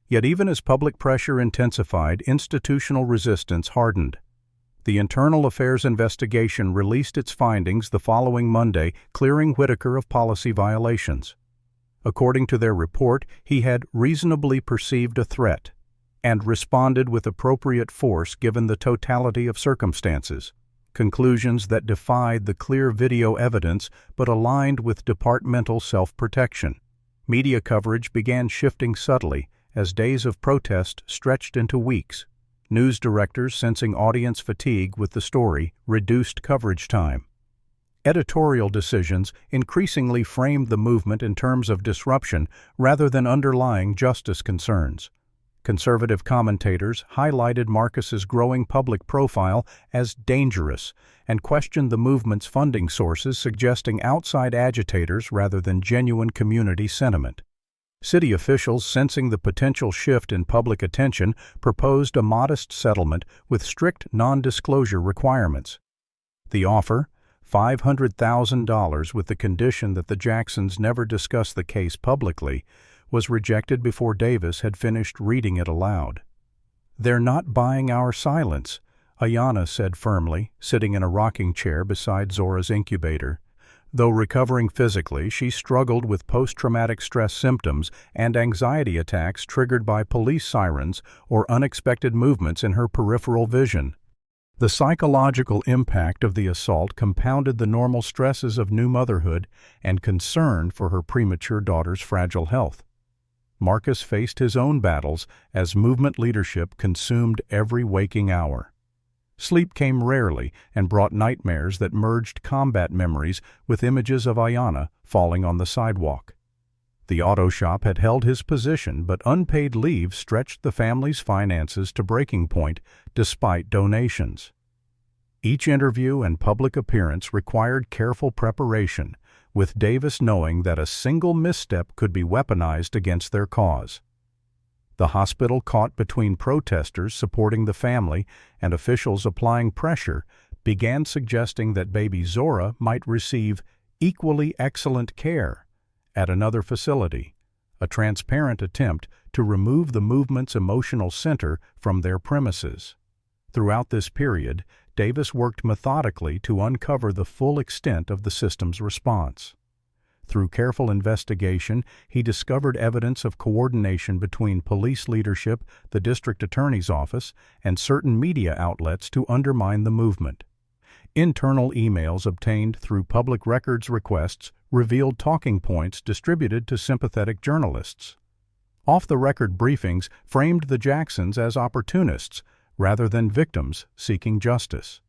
Yet even as public pressure intensified, institutional resistance hardened. The Internal Affairs investigation released its findings the following Monday, clearing Whitaker of policy violations. According to their report, he had reasonably perceived a threat and responded with appropriate force given the totality of circumstances. Conclusions that defied the clear video evidence but aligned with departmental self-protection. Media coverage began shifting subtly as days of protest stretched into weeks. News directors, sensing audience fatigue with the story, reduced coverage time. Editorial decisions increasingly framed the movement in terms of disruption rather than underlying justice concerns. Conservative commentators highlighted Marcus's growing public profile as dangerous and questioned the movement's funding sources, suggesting outside agitators rather than genuine community sentiment. City officials, sensing the potential shift in public attention, proposed a modest settlement with strict non-disclosure requirements. The offer, $500,000 with the condition that the Jacksons never discuss the case publicly, was rejected before Davis had finished reading it aloud. "They're not buying our silence," Ayanna said firmly, sitting in a rocking chair beside Zora's incubator. Though recovering physically, she struggled with post-traumatic stress symptoms and anxiety attacks triggered by police sirens or unexpected movements in her peripheral vision. The psychological impact of the assault compounded the normal stresses of new motherhood and concern for her premature daughter's fragile health. Marcus faced his own battles as movement leadership consumed every waking hour. Sleep came rarely and brought nightmares that merged combat memories with images of Ayanna falling on the sidewalk. The auto shop had held his position, but unpaid leave stretched the family's finances to breaking point despite donations. Each interview and public appearance required careful preparation, with Davis knowing that a single misstep could be weaponized against their cause. The hospital, caught between protesters supporting the family and officials applying pressure, began suggesting that baby Zora might receive equally excellent care at another facility, a transparent attempt to remove the movement's emotional center from their premises. Throughout this period, Davis worked methodically to uncover the full extent of the system's response. Through careful investigation, he discovered evidence of coordination between police leadership, the district attorney's office, and certain media outlets to undermine the movement. Internal emails obtained through public records requests revealed talking points distributed to sympathetic journalists. Off-the-record briefings framed the Jacksons as opportunists rather than victims seeking justice.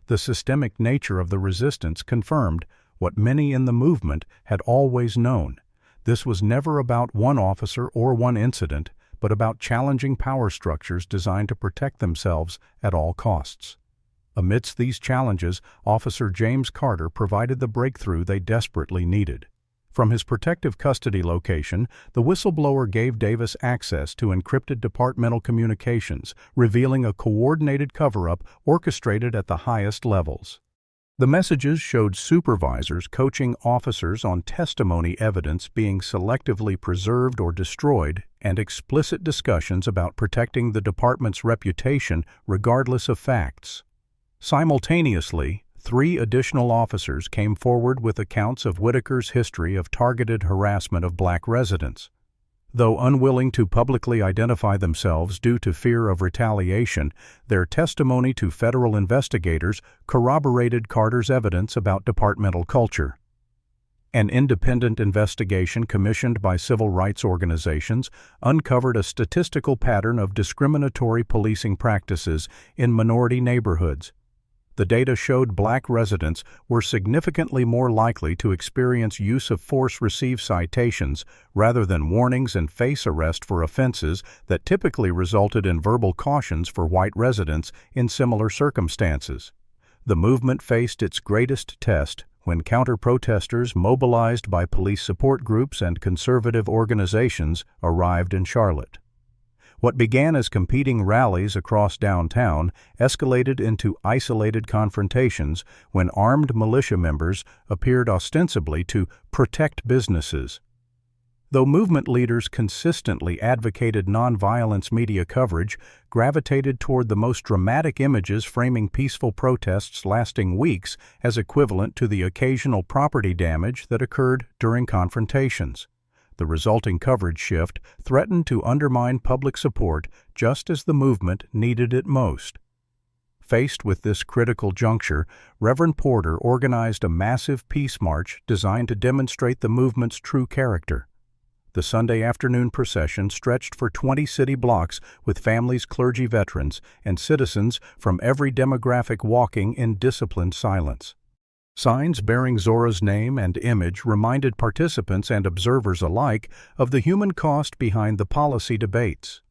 The systemic nature of the resistance confirmed what many in the movement had always known. This was never about one officer or one incident, but about challenging power structures designed to protect themselves at all costs. Amidst these challenges, Officer James Carter provided the breakthrough they desperately needed. From his protective custody location, the whistleblower gave Davis access to encrypted departmental communications, revealing a coordinated cover-up orchestrated at the highest levels. The messages showed supervisors coaching officers on testimony evidence being selectively preserved or destroyed, and explicit discussions about protecting the department's reputation regardless of facts. Simultaneously, 3 additional officers came forward with accounts of Whitaker's history of targeted harassment of black residents. Though unwilling to publicly identify themselves due to fear of retaliation, their testimony to federal investigators corroborated Carter's evidence about departmental culture. An independent investigation commissioned by civil rights organizations uncovered a statistical pattern of discriminatory policing practices in minority neighborhoods. The data showed black residents were significantly more likely to experience use of force, receive citations, rather than warnings and face arrest for offenses that typically resulted in verbal cautions for white residents in similar circumstances. The movement faced its greatest test when counter-protesters mobilized by police support groups and conservative organizations arrived in Charlotte. What began as competing rallies across downtown escalated into isolated confrontations when armed militia members appeared ostensibly to protect businesses. Though movement leaders consistently advocated nonviolence, media coverage gravitated toward the most dramatic images framing peaceful protests lasting weeks as equivalent to the occasional property damage that occurred during confrontations. The resulting coverage shift threatened to undermine public support just as the movement needed it most. Faced with this critical juncture, Reverend Porter organized a massive peace march designed to demonstrate the movement's true character. The Sunday afternoon procession stretched for 20 city blocks with families, clergy, veterans, and citizens from every demographic walking in disciplined silence. Signs bearing Zora's name and image reminded participants and observers alike of the human cost behind the policy debates.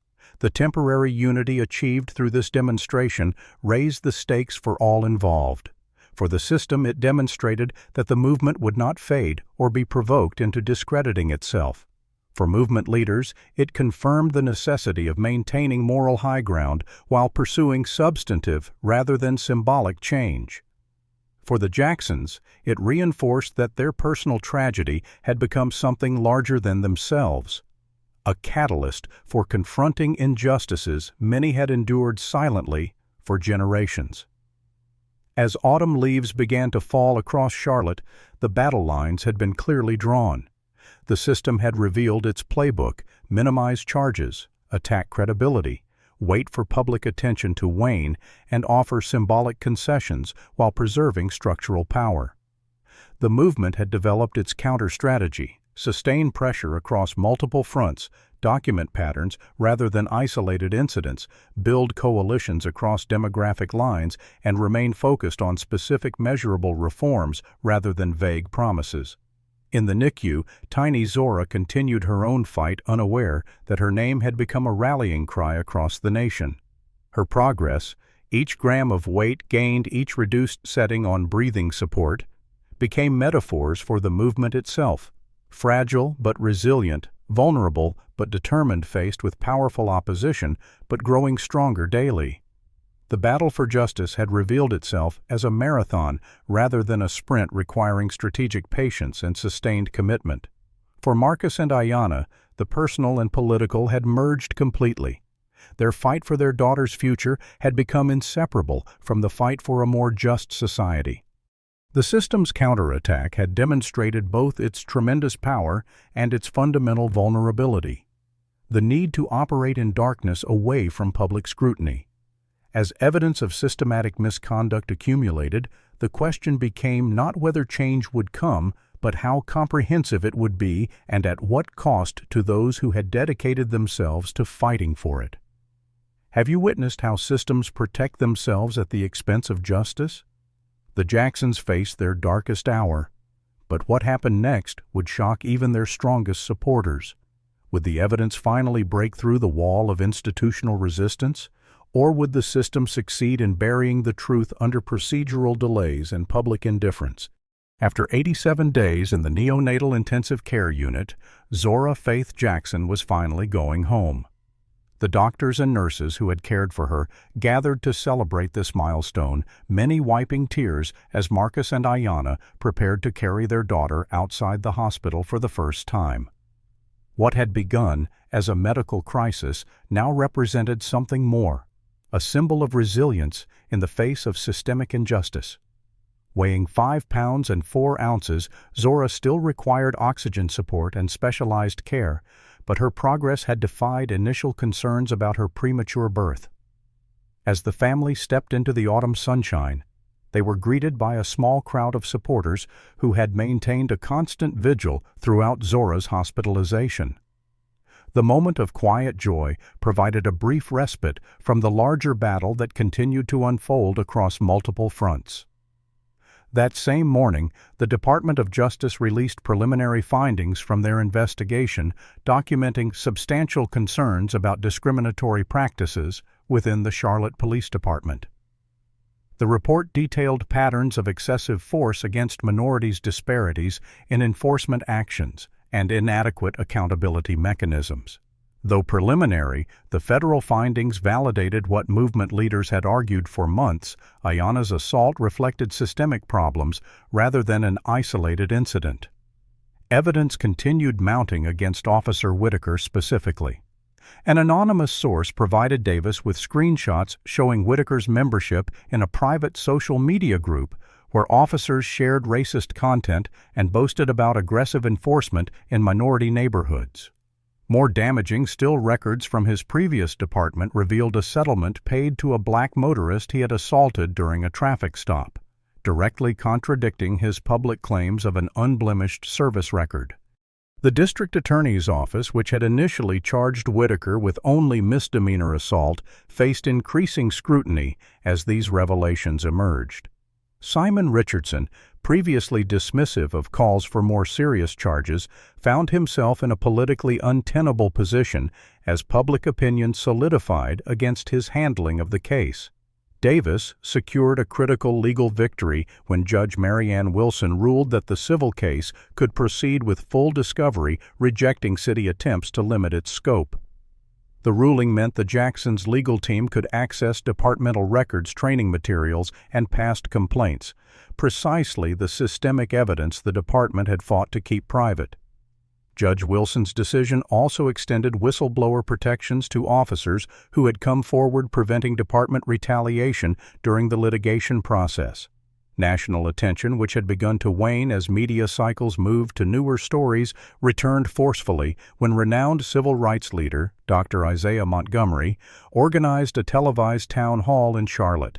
The temporary unity achieved through this demonstration raised the stakes for all involved. For the system, it demonstrated that the movement would not fade or be provoked into discrediting itself. For movement leaders, it confirmed the necessity of maintaining moral high ground while pursuing substantive rather than symbolic change. For the Jacksons, it reinforced that their personal tragedy had become something larger than themselves, a catalyst for confronting injustices many had endured silently for generations. As autumn leaves began to fall across Charlotte, the battle lines had been clearly drawn. The system had revealed its playbook: minimize charges, attack credibility, wait for public attention to wane, and offer symbolic concessions while preserving structural power. The movement had developed its counter-strategy: sustain pressure across multiple fronts, document patterns rather than isolated incidents, build coalitions across demographic lines, and remain focused on specific measurable reforms rather than vague promises. In the NICU, tiny Zora continued her own fight, unaware that her name had become a rallying cry across the nation. Her progress, each gram of weight gained, each reduced setting on breathing support, became metaphors for the movement itself: fragile but resilient, vulnerable but determined, faced with powerful opposition but growing stronger daily. The battle for justice had revealed itself as a marathon rather than a sprint requiring strategic patience and sustained commitment. For Marcus and Ayanna, the personal and political had merged completely. Their fight for their daughter's future had become inseparable from the fight for a more just society. The system's counterattack had demonstrated both its tremendous power and its fundamental vulnerability: the need to operate in darkness away from public scrutiny. As evidence of systematic misconduct accumulated, the question became not whether change would come, but how comprehensive it would be and at what cost to those who had dedicated themselves to fighting for it. Have you witnessed how systems protect themselves at the expense of justice? The Jacksons faced their darkest hour, but what happened next would shock even their strongest supporters. Would the evidence finally break through the wall of institutional resistance? Or would the system succeed in burying the truth under procedural delays and public indifference? After 87 days in the neonatal intensive care unit, Zora Faith Jackson was finally going home. The doctors and nurses who had cared for her gathered to celebrate this milestone, many wiping tears as Marcus and Ayanna prepared to carry their daughter outside the hospital for the first time. What had begun as a medical crisis now represented something more: a symbol of resilience in the face of systemic injustice. Weighing 5 pounds and 4 ounces, Zora still required oxygen support and specialized care, but her progress had defied initial concerns about her premature birth. As the family stepped into the autumn sunshine, they were greeted by a small crowd of supporters who had maintained a constant vigil throughout Zora's hospitalization. The moment of quiet joy provided a brief respite from the larger battle that continued to unfold across multiple fronts. That same morning, the Department of Justice released preliminary findings from their investigation documenting substantial concerns about discriminatory practices within the Charlotte Police Department. The report detailed patterns of excessive force against minorities, disparities in enforcement actions, and inadequate accountability mechanisms. Though preliminary, the federal findings validated what movement leaders had argued for months: Ayanna's assault reflected systemic problems rather than an isolated incident. Evidence continued mounting against Officer Whitaker specifically. An anonymous source provided Davis with screenshots showing Whitaker's membership in a private social media group where officers shared racist content and boasted about aggressive enforcement in minority neighborhoods. More damaging still, records from his previous department revealed a settlement paid to a black motorist he had assaulted during a traffic stop, directly contradicting his public claims of an unblemished service record. The district attorney's office, which had initially charged Whitaker with only misdemeanor assault, faced increasing scrutiny as these revelations emerged. Simon Richardson, previously dismissive of calls for more serious charges, found himself in a politically untenable position as public opinion solidified against his handling of the case. Davis secured a critical legal victory when Judge Marianne Wilson ruled that the civil case could proceed with full discovery, rejecting city attempts to limit its scope. The ruling meant the Jacksons' legal team could access departmental records, training materials, and past complaints, precisely the systemic evidence the department had fought to keep private. Judge Wilson's decision also extended whistleblower protections to officers who had come forward, preventing department retaliation during the litigation process. National attention, which had begun to wane as media cycles moved to newer stories, returned forcefully when renowned civil rights leader, Dr. Isaiah Montgomery, organized a televised town hall in Charlotte.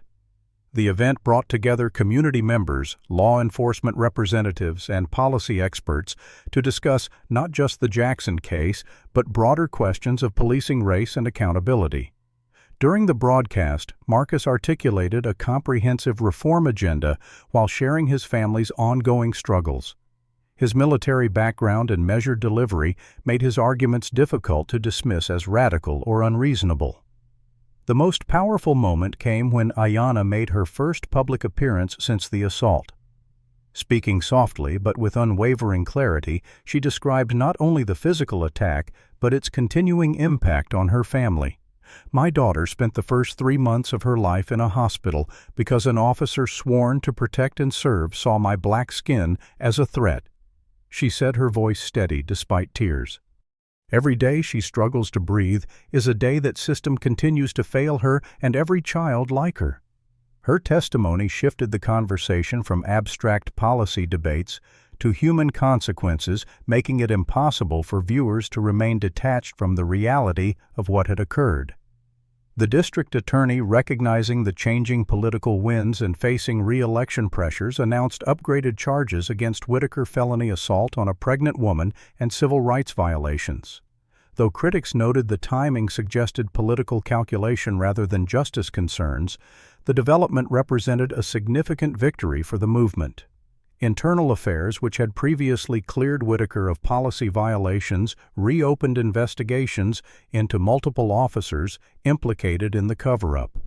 The event brought together community members, law enforcement representatives, and policy experts to discuss not just the Jackson case, but broader questions of policing, race, and accountability. During the broadcast, Marcus articulated a comprehensive reform agenda while sharing his family's ongoing struggles. His military background and measured delivery made his arguments difficult to dismiss as radical or unreasonable. The most powerful moment came when Ayanna made her first public appearance since the assault. Speaking softly but with unwavering clarity, she described not only the physical attack, but its continuing impact on her family. "My daughter spent the first 3 months of her life in a hospital because an officer sworn to protect and serve saw my black skin as a threat," she said, her voice steady despite tears. "Every day she struggles to breathe is a day that system continues to fail her and every child like her." Her testimony shifted the conversation from abstract policy debates to human consequences, making it impossible for viewers to remain detached from the reality of what had occurred. The district attorney, recognizing the changing political winds and facing re-election pressures, announced upgraded charges against Whitaker: felony assault on a pregnant woman and civil rights violations. Though critics noted the timing suggested political calculation rather than justice concerns, the development represented a significant victory for the movement. Internal Affairs, which had previously cleared Whitaker of policy violations, reopened investigations into multiple officers implicated in the cover-up.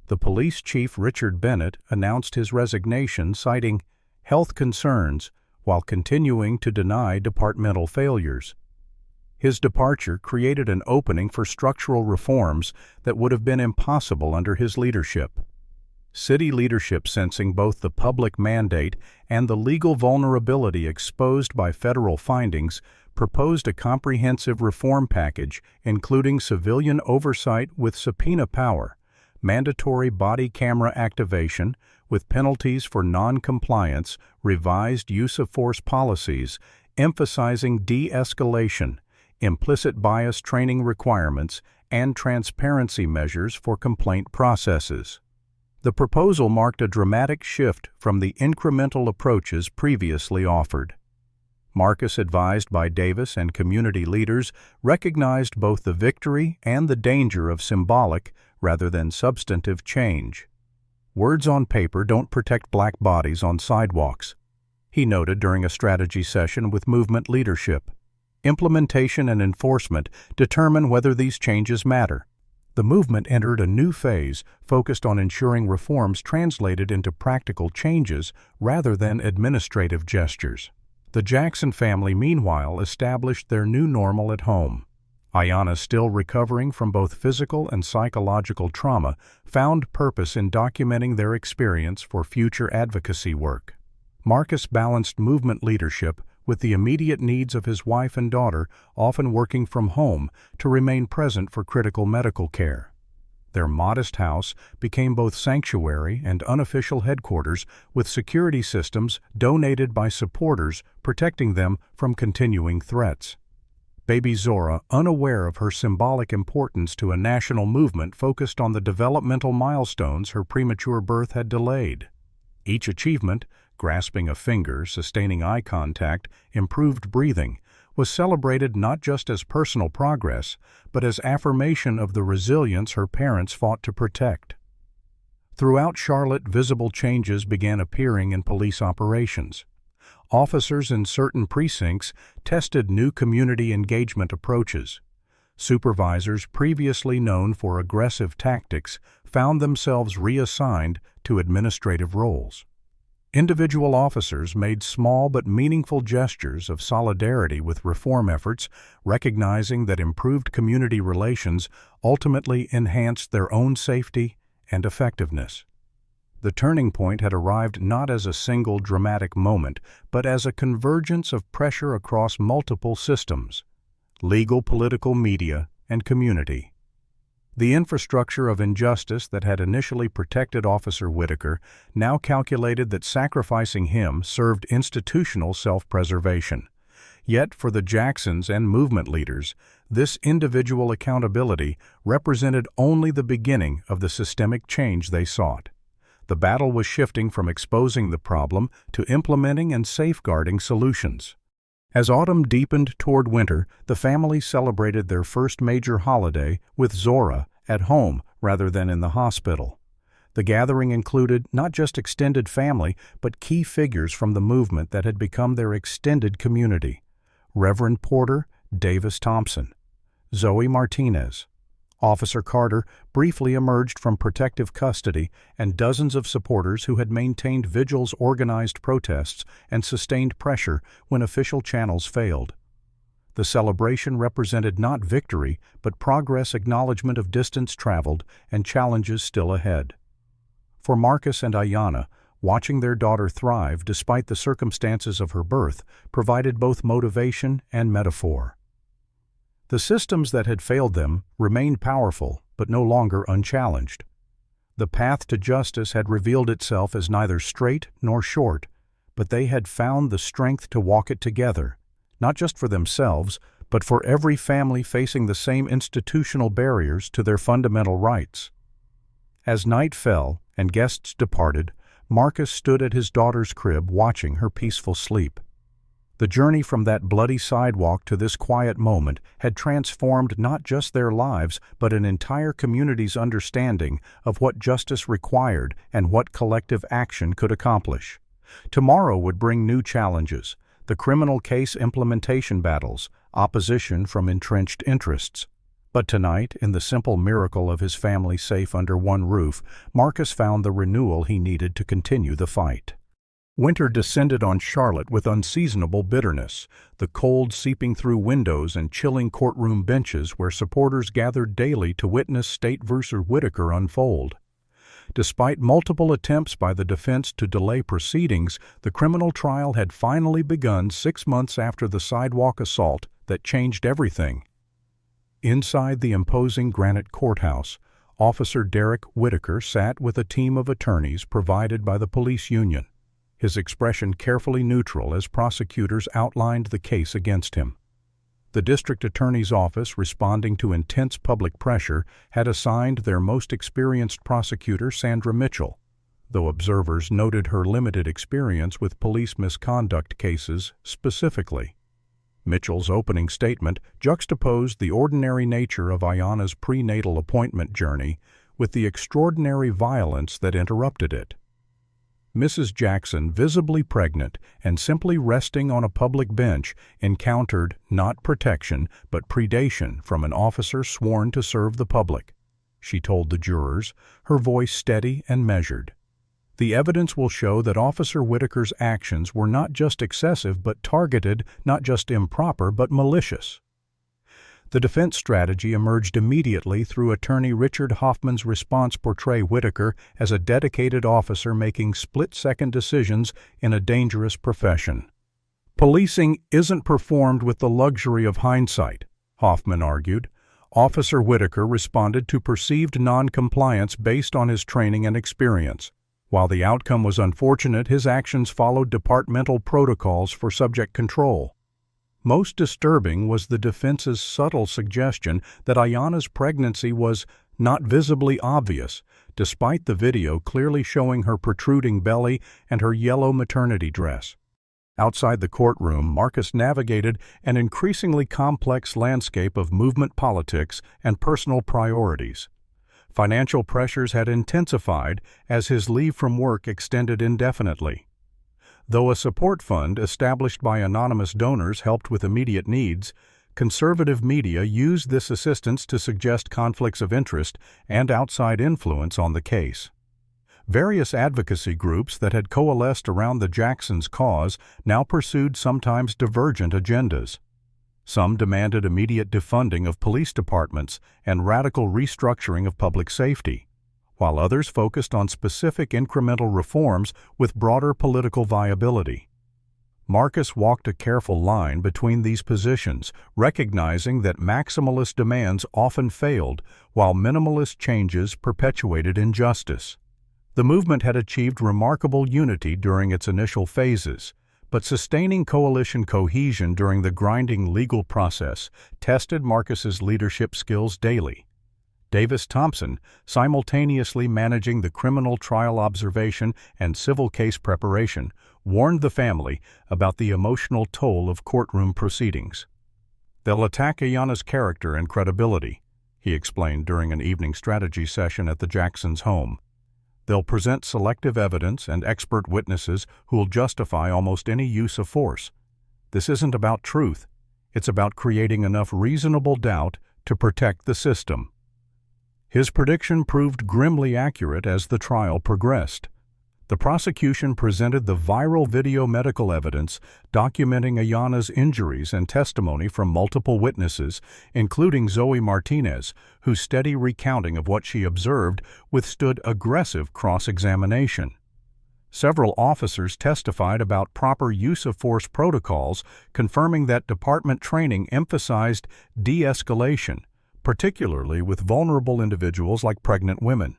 The police chief, Richard Bennett, announced his resignation, citing health concerns, while continuing to deny departmental failures. His departure created an opening for structural reforms that would have been impossible under his leadership. City leadership, sensing both the public mandate and the legal vulnerability exposed by federal findings, proposed a comprehensive reform package including civilian oversight with subpoena power, mandatory body camera activation with penalties for non-compliance, revised use of force policies, emphasizing de-escalation, implicit bias training requirements, and transparency measures for complaint processes. The proposal marked a dramatic shift from the incremental approaches previously offered. Marcus, advised by Davis and community leaders, recognized both the victory and the danger of symbolic rather than substantive change. "Words on paper don't protect black bodies on sidewalks," he noted during a strategy session with movement leadership. "Implementation and enforcement determine whether these changes matter." The movement entered a new phase focused on ensuring reforms translated into practical changes rather than administrative gestures. The Jackson family, meanwhile, established their new normal at home. Ayanna, still recovering from both physical and psychological trauma, found purpose in documenting their experience for future advocacy work. Marcus balanced movement leadership with the immediate needs of his wife and daughter often working from home to remain present for critical medical care. Their modest house became both sanctuary and unofficial headquarters, with security systems donated by supporters protecting them from continuing threats. Baby Zora, unaware of her symbolic importance to a national movement focused on the developmental milestones her premature birth had delayed. Each achievement, grasping a finger, sustaining eye contact, improved breathing, was celebrated not just as personal progress, but as affirmation of the resilience her parents fought to protect. Throughout Charlotte, visible changes began appearing in police operations. Officers in certain precincts tested new community engagement approaches. Supervisors previously known for aggressive tactics found themselves reassigned to administrative roles. Individual officers made small but meaningful gestures of solidarity with reform efforts, recognizing that improved community relations ultimately enhanced their own safety and effectiveness. The turning point had arrived not as a single dramatic moment, but as a convergence of pressure across multiple systems: legal, political, media, and community. The infrastructure of injustice that had initially protected Officer Whitaker now calculated that sacrificing him served institutional self-preservation. Yet for the Jacksons and movement leaders, this individual accountability represented only the beginning of the systemic change they sought. The battle was shifting from exposing the problem to implementing and safeguarding solutions. As autumn deepened toward winter, the family celebrated their first major holiday with Zora at home rather than in the hospital. The gathering included not just extended family, but key figures from the movement that had become their extended community: Reverend Porter Davis Thompson, Zoe Martinez, Officer Carter briefly emerged from protective custody, and dozens of supporters who had maintained vigils, organized protests, and sustained pressure when official channels failed. The celebration represented not victory, but progress, acknowledgement of distance traveled, and challenges still ahead. For Marcus and Ayanna, watching their daughter thrive despite the circumstances of her birth provided both motivation and metaphor. The systems that had failed them remained powerful, but no longer unchallenged. The path to justice had revealed itself as neither straight nor short, but they had found the strength to walk it together, not just for themselves, but for every family facing the same institutional barriers to their fundamental rights. As night fell and guests departed, Marcus stood at his daughter's crib watching her peaceful sleep. The journey from that bloody sidewalk to this quiet moment had transformed not just their lives, but an entire community's understanding of what justice required and what collective action could accomplish. Tomorrow would bring new challenges: the criminal case implementation battles, opposition from entrenched interests. But tonight, in the simple miracle of his family safe under one roof, Marcus found the renewal he needed to continue the fight. Winter descended on Charlotte with unseasonable bitterness, the cold seeping through windows and chilling courtroom benches where supporters gathered daily to witness State v. Whitaker unfold. Despite multiple attempts by the defense to delay proceedings, the criminal trial had finally begun 6 months after the sidewalk assault that changed everything. Inside the imposing granite courthouse, Officer Derek Whitaker sat with a team of attorneys provided by the police union, his expression carefully neutral as prosecutors outlined the case against him. The district attorney's office, responding to intense public pressure, had assigned their most experienced prosecutor, Sandra Mitchell, though observers noted her limited experience with police misconduct cases specifically. Mitchell's opening statement juxtaposed the ordinary nature of Ayanna's prenatal appointment journey with the extraordinary violence that interrupted it. Mrs. Jackson, visibly pregnant and simply resting on a public bench, encountered not protection but predation from an officer sworn to serve the public, she told the jurors, her voice steady and measured. The evidence will show that Officer Whitaker's actions were not just excessive but targeted, not just improper but malicious. The defense strategy emerged immediately through attorney Richard Hoffman's response portray Whitaker as a dedicated officer making split-second decisions in a dangerous profession. Policing isn't performed with the luxury of hindsight, Hoffman argued. Officer Whitaker responded to perceived non-compliance based on his training and experience. While the outcome was unfortunate, his actions followed departmental protocols for subject control. Most disturbing was the defense's subtle suggestion that Ayanna's pregnancy was not visibly obvious, despite the video clearly showing her protruding belly and her yellow maternity dress. Outside the courtroom, Marcus navigated an increasingly complex landscape of movement politics and personal priorities. Financial pressures had intensified as his leave from work extended indefinitely. Though a support fund established by anonymous donors helped with immediate needs, conservative media used this assistance to suggest conflicts of interest and outside influence on the case. Various advocacy groups that had coalesced around the Jacksons' cause now pursued sometimes divergent agendas. Some demanded immediate defunding of police departments and radical restructuring of public safety, while others focused on specific incremental reforms with broader political viability. Marcus walked a careful line between these positions, recognizing that maximalist demands often failed, while minimalist changes perpetuated injustice. The movement had achieved remarkable unity during its initial phases, but sustaining coalition cohesion during the grinding legal process tested Marcus's leadership skills daily. Davis Thompson, simultaneously managing the criminal trial observation and civil case preparation, warned the family about the emotional toll of courtroom proceedings. "They'll attack Ayanna's character and credibility," he explained during an evening strategy session at the Jacksons' home. "They'll present selective evidence and expert witnesses who'll justify almost any use of force. This isn't about truth. It's about creating enough reasonable doubt to protect the system." His prediction proved grimly accurate as the trial progressed. The prosecution presented the viral video medical evidence documenting Ayanna's injuries and testimony from multiple witnesses, including Zoe Martinez, whose steady recounting of what she observed withstood aggressive cross-examination. Several officers testified about proper use of force protocols, confirming that department training emphasized de-escalation, particularly with vulnerable individuals like pregnant women.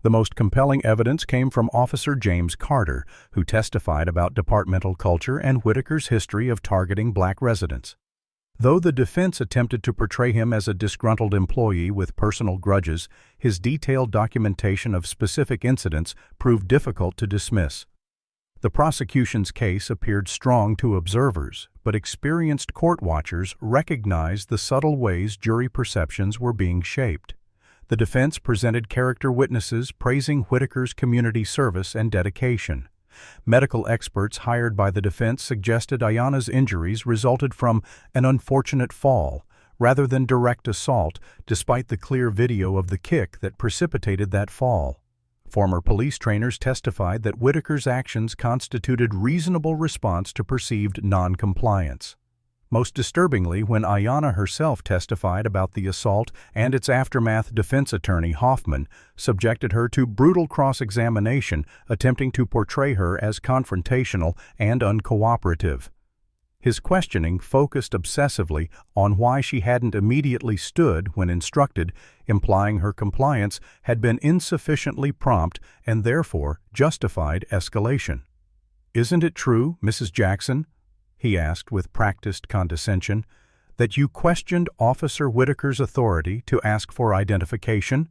The most compelling evidence came from Officer James Carter, who testified about departmental culture and Whitaker's history of targeting black residents. Though the defense attempted to portray him as a disgruntled employee with personal grudges, his detailed documentation of specific incidents proved difficult to dismiss. The prosecution's case appeared strong to observers, but experienced court watchers recognized the subtle ways jury perceptions were being shaped. The defense presented character witnesses praising Whitaker's community service and dedication. Medical experts hired by the defense suggested Ayanna's injuries resulted from an unfortunate fall, rather than direct assault, despite the clear video of the kick that precipitated that fall. Former police trainers testified that Whitaker's actions constituted reasonable response to perceived non-compliance. Most disturbingly, when Ayanna herself testified about the assault and its aftermath, defense attorney Hoffman subjected her to brutal cross-examination, attempting to portray her as confrontational and uncooperative. His questioning focused obsessively on why she hadn't immediately stood when instructed, implying her compliance had been insufficiently prompt and therefore justified escalation. "Isn't it true, Mrs. Jackson," he asked with practiced condescension, "that you questioned Officer Whitaker's authority to ask for identification?"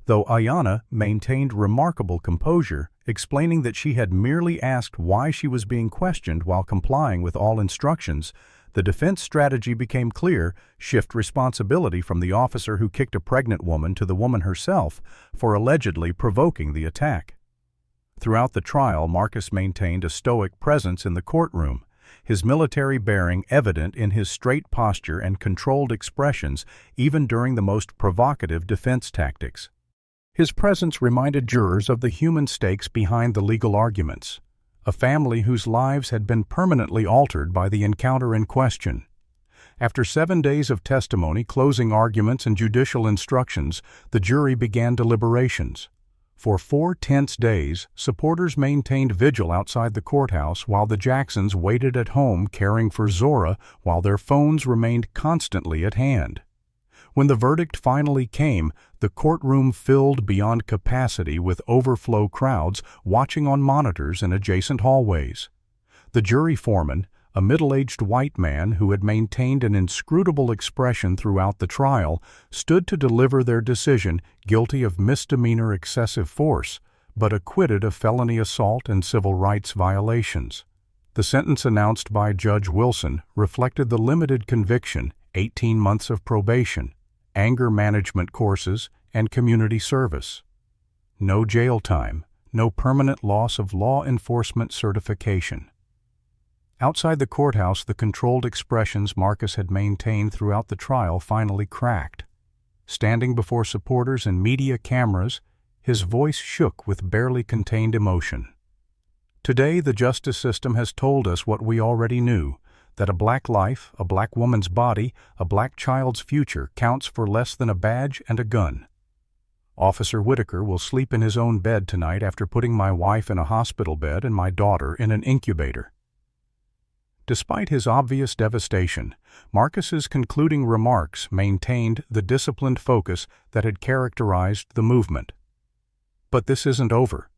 Though Ayanna maintained remarkable composure, explaining that she had merely asked why she was being questioned while complying with all instructions, the defense strategy became clear: shift responsibility from the officer who kicked a pregnant woman to the woman herself for allegedly provoking the attack. Throughout the trial, Marcus maintained a stoic presence in the courtroom, his military bearing evident in his straight posture and controlled expressions even during the most provocative defense tactics. His presence reminded jurors of the human stakes behind the legal arguments, a family whose lives had been permanently altered by the encounter in question. After 7 days of testimony, closing arguments, and judicial instructions, the jury began deliberations. For 4 tense days, supporters maintained vigil outside the courthouse while the Jacksons waited at home caring for Zora while their phones remained constantly at hand. When the verdict finally came, the courtroom filled beyond capacity with overflow crowds watching on monitors in adjacent hallways. The jury foreman, a middle-aged white man who had maintained an inscrutable expression throughout the trial, stood to deliver their decision guilty of misdemeanor excessive force, but acquitted of felony assault and civil rights violations. The sentence announced by Judge Wilson reflected the limited conviction, 18 months of probation, anger management courses, and community service. No jail time, no permanent loss of law enforcement certification. Outside the courthouse, the controlled expressions Marcus had maintained throughout the trial finally cracked. Standing before supporters and media cameras, his voice shook with barely contained emotion. Today, the justice system has told us what we already knew, that a black life, a black woman's body, a black child's future counts for less than a badge and a gun. Officer Whitaker will sleep in his own bed tonight after putting my wife in a hospital bed and my daughter in an incubator. Despite his obvious devastation, Marcus's concluding remarks maintained the disciplined focus that had characterized the movement. But this isn't over.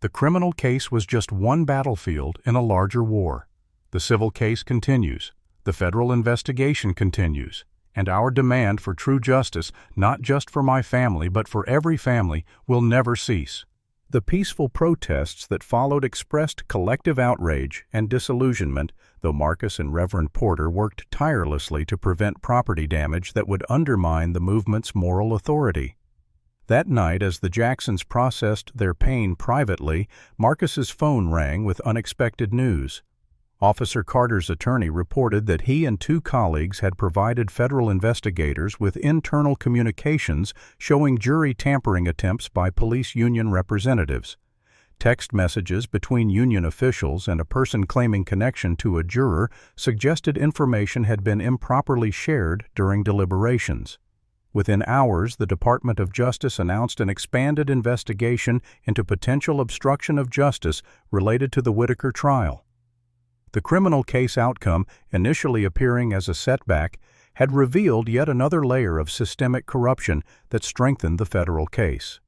The criminal case was just one battlefield in a larger war. The civil case continues, the federal investigation continues, and our demand for true justice, not just for my family but for every family, will never cease. The peaceful protests that followed expressed collective outrage and disillusionment, though Marcus and Reverend Porter worked tirelessly to prevent property damage that would undermine the movement's moral authority. That night, as the Jacksons processed their pain privately, Marcus's phone rang with unexpected news. Officer Carter's attorney reported that he and 2 colleagues had provided federal investigators with internal communications showing jury tampering attempts by police union representatives. Text messages between union officials and a person claiming connection to a juror suggested information had been improperly shared during deliberations. Within hours, the Department of Justice announced an expanded investigation into potential obstruction of justice related to the Whitaker trial. The criminal case outcome, initially appearing as a setback, had revealed yet another layer of systemic corruption that strengthened the federal case.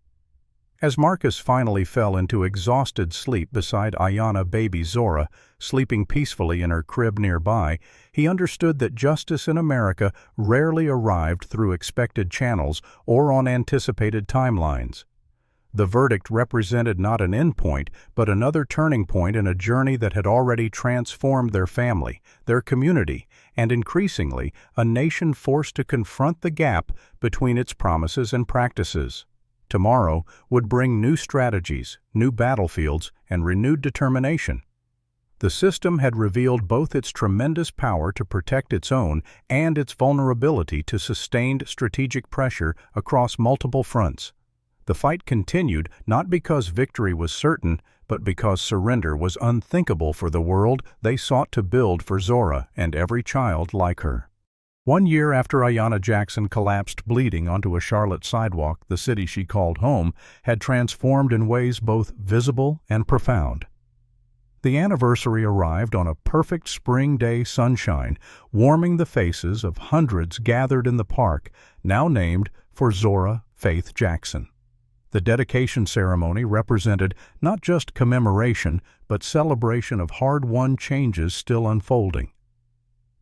As Marcus finally fell into exhausted sleep beside Ayanna baby Zora, sleeping peacefully in her crib nearby, he understood that justice in America rarely arrived through expected channels or on anticipated timelines. The verdict represented not an endpoint, but another turning point in a journey that had already transformed their family, their community, and increasingly a nation forced to confront the gap between its promises and practices. Tomorrow would bring new strategies, new battlefields, and renewed determination. The system had revealed both its tremendous power to protect its own and its vulnerability to sustained strategic pressure across multiple fronts. The fight continued not because victory was certain, but because surrender was unthinkable for the world they sought to build for Zora and every child like her. 1 year after Ayanna Jackson collapsed bleeding onto a Charlotte sidewalk, the city she called home had transformed in ways both visible and profound. The anniversary arrived on a perfect spring day sunshine, warming the faces of hundreds gathered in the park, now named for Zora Faith Jackson. The dedication ceremony represented not just commemoration, but celebration of hard-won changes still unfolding.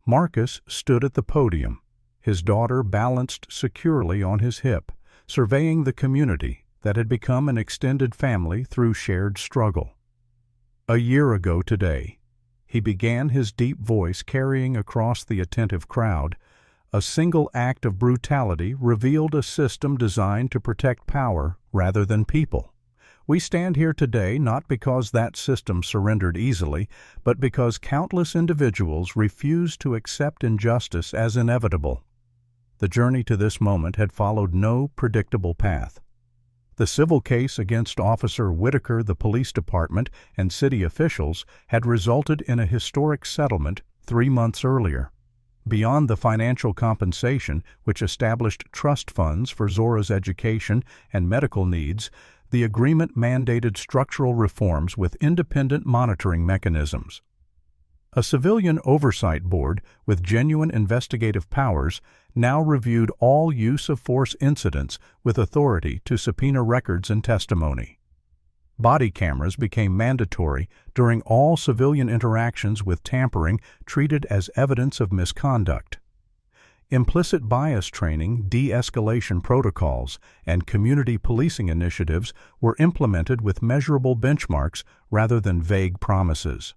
Marcus stood at the podium, his daughter balanced securely on his hip, surveying the community that had become an extended family through shared struggle. A year ago today, he began, his deep voice carrying across the attentive crowd. A single act of brutality revealed a system designed to protect power rather than people. We stand here today not because that system surrendered easily, but because countless individuals refused to accept injustice as inevitable. The journey to this moment had followed no predictable path. The civil case against Officer Whitaker, the police department, and city officials had resulted in a historic settlement 3 months earlier. Beyond the financial compensation, which established trust funds for Zora's education and medical needs, The agreement mandated structural reforms with independent monitoring mechanisms. A civilian oversight board with genuine investigative powers now reviewed all use of force incidents with authority to subpoena records and testimony. Body cameras became mandatory during all civilian interactions with tampering treated as evidence of misconduct. Implicit bias training, de-escalation protocols, and community policing initiatives were implemented with measurable benchmarks rather than vague promises.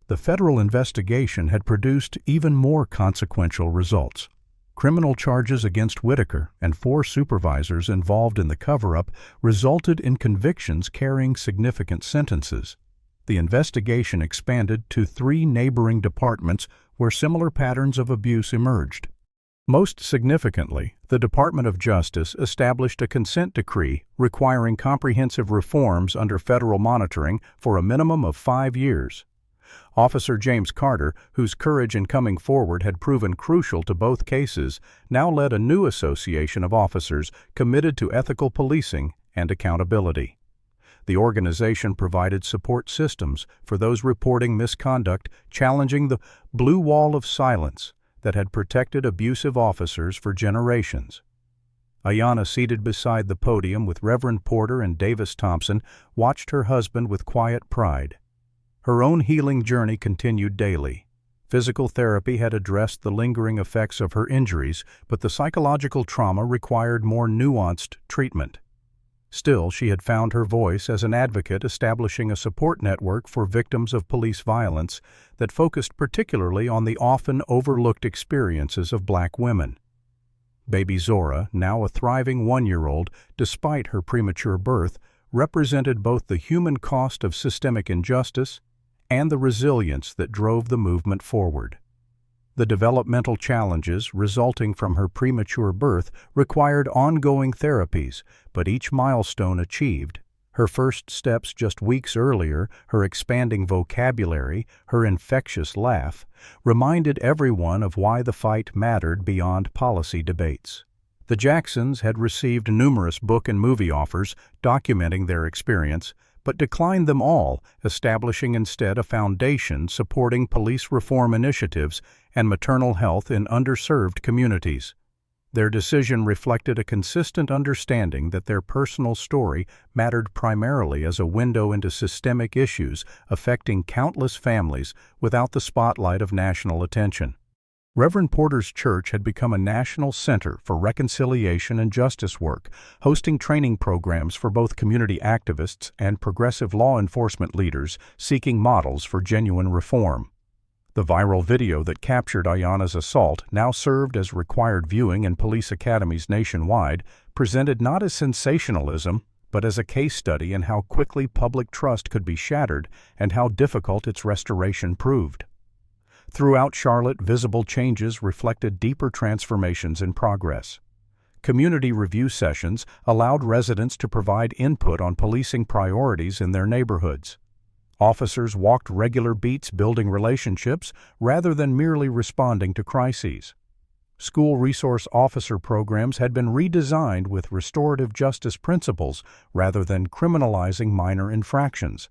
The federal investigation had produced even more consequential results. Criminal charges against Whitaker and 4 supervisors involved in the cover-up resulted in convictions carrying significant sentences. The investigation expanded to 3 neighboring departments where similar patterns of abuse emerged. Most significantly, the Department of Justice established a consent decree requiring comprehensive reforms under federal monitoring for a minimum of 5 years. Officer James Carter, whose courage in coming forward had proven crucial to both cases, now led a new association of officers committed to ethical policing and accountability. The organization provided support systems for those reporting misconduct, challenging the blue wall of silence that had protected abusive officers for generations. Ayanna, seated beside the podium with Reverend Porter and Davis Thompson, watched her husband with quiet pride. Her own healing journey continued daily. Physical therapy had addressed the lingering effects of her injuries, but the psychological trauma required more nuanced treatment. Still, she had found her voice as an advocate, establishing a support network for victims of police violence that focused particularly on the often overlooked experiences of Black women. Baby Zora, now a thriving 1-year-old despite her premature birth, represented both the human cost of systemic injustice and the resilience that drove the movement forward. The developmental challenges resulting from her premature birth required ongoing therapies, but each milestone achieved, her first steps just weeks earlier, her expanding vocabulary, her infectious laugh, reminded everyone of why the fight mattered beyond policy debates. The Jacksons had received numerous book and movie offers documenting their experience, but declined them all, establishing instead a foundation supporting police reform initiatives and maternal health in underserved communities. Their decision reflected a consistent understanding that their personal story mattered primarily as a window into systemic issues affecting countless families without the spotlight of national attention. Reverend Porter's church had become a national center for reconciliation and justice work, hosting training programs for both community activists and progressive law enforcement leaders seeking models for genuine reform. The viral video that captured Ayanna's assault, now served as required viewing in police academies nationwide, presented not as sensationalism, but as a case study in how quickly public trust could be shattered and how difficult its restoration proved. Throughout Charlotte, visible changes reflected deeper transformations in progress. Community review sessions allowed residents to provide input on policing priorities in their neighborhoods. Officers walked regular beats building relationships rather than merely responding to crises. School resource officer programs had been redesigned with restorative justice principles rather than criminalizing minor infractions.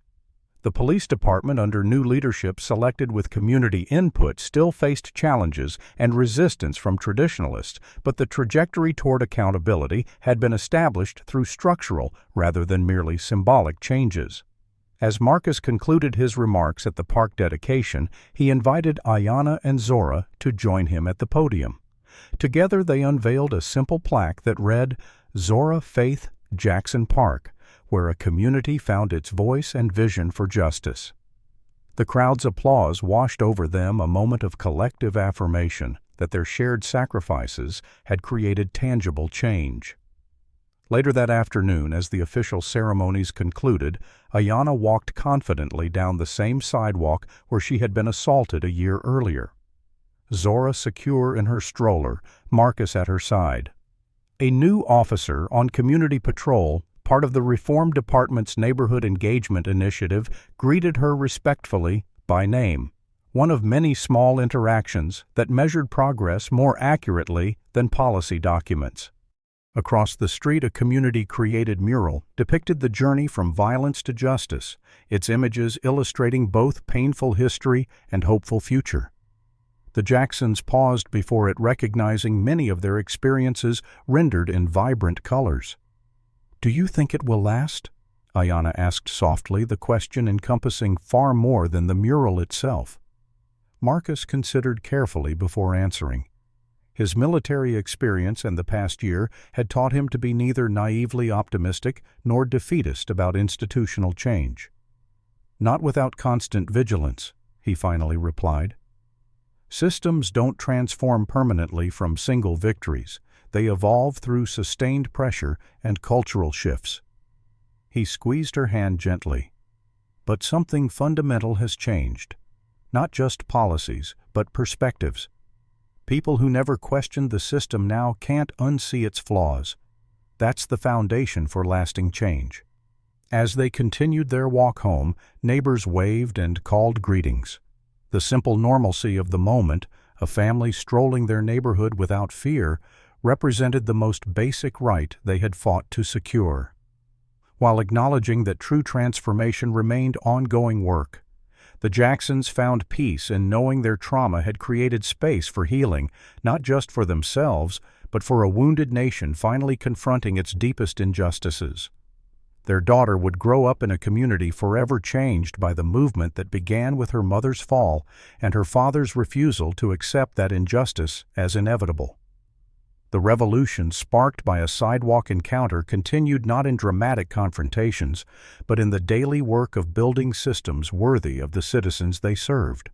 The police department, under new leadership selected with community input, still faced challenges and resistance from traditionalists, but the trajectory toward accountability had been established through structural rather than merely symbolic changes. As Marcus concluded his remarks at the park dedication, he invited Ayanna and Zora to join him at the podium. Together they unveiled a simple plaque that read, "Zora Faith Jackson Park, where a community found its voice and vision for justice." The crowd's applause washed over them, a moment of collective affirmation that their shared sacrifices had created tangible change. Later that afternoon, as the official ceremonies concluded, Ayanna walked confidently down the same sidewalk where she had been assaulted a year earlier. Zora secure in her stroller, Marcus at her side. A new officer on community patrol, part of the Reform Department's Neighborhood Engagement Initiative, greeted her respectfully by name, one of many small interactions that measured progress more accurately than policy documents. Across the street, a community-created mural depicted the journey from violence to justice, its images illustrating both painful history and hopeful future. The Jacksons paused before it, recognizing many of their experiences rendered in vibrant colors. "Do you think it will last?" Ayanna asked softly, the question encompassing far more than the mural itself. Marcus considered carefully before answering. His military experience and the past year had taught him to be neither naively optimistic nor defeatist about institutional change. "Not without constant vigilance," he finally replied. "Systems don't transform permanently from single victories. They evolve through sustained pressure and cultural shifts." He squeezed her hand gently. "But something fundamental has changed. Not just policies, but perspectives. People who never questioned the system now can't unsee its flaws. That's the foundation for lasting change." As they continued their walk home, neighbors waved and called greetings. The simple normalcy of the moment, a family strolling their neighborhood without fear, represented the most basic right they had fought to secure. While acknowledging that true transformation remained ongoing work, the Jacksons found peace in knowing their trauma had created space for healing, not just for themselves, but for a wounded nation finally confronting its deepest injustices. Their daughter would grow up in a community forever changed by the movement that began with her mother's fall and her father's refusal to accept that injustice as inevitable. The revolution sparked by a sidewalk encounter continued not in dramatic confrontations, but in the daily work of building systems worthy of the citizens they served,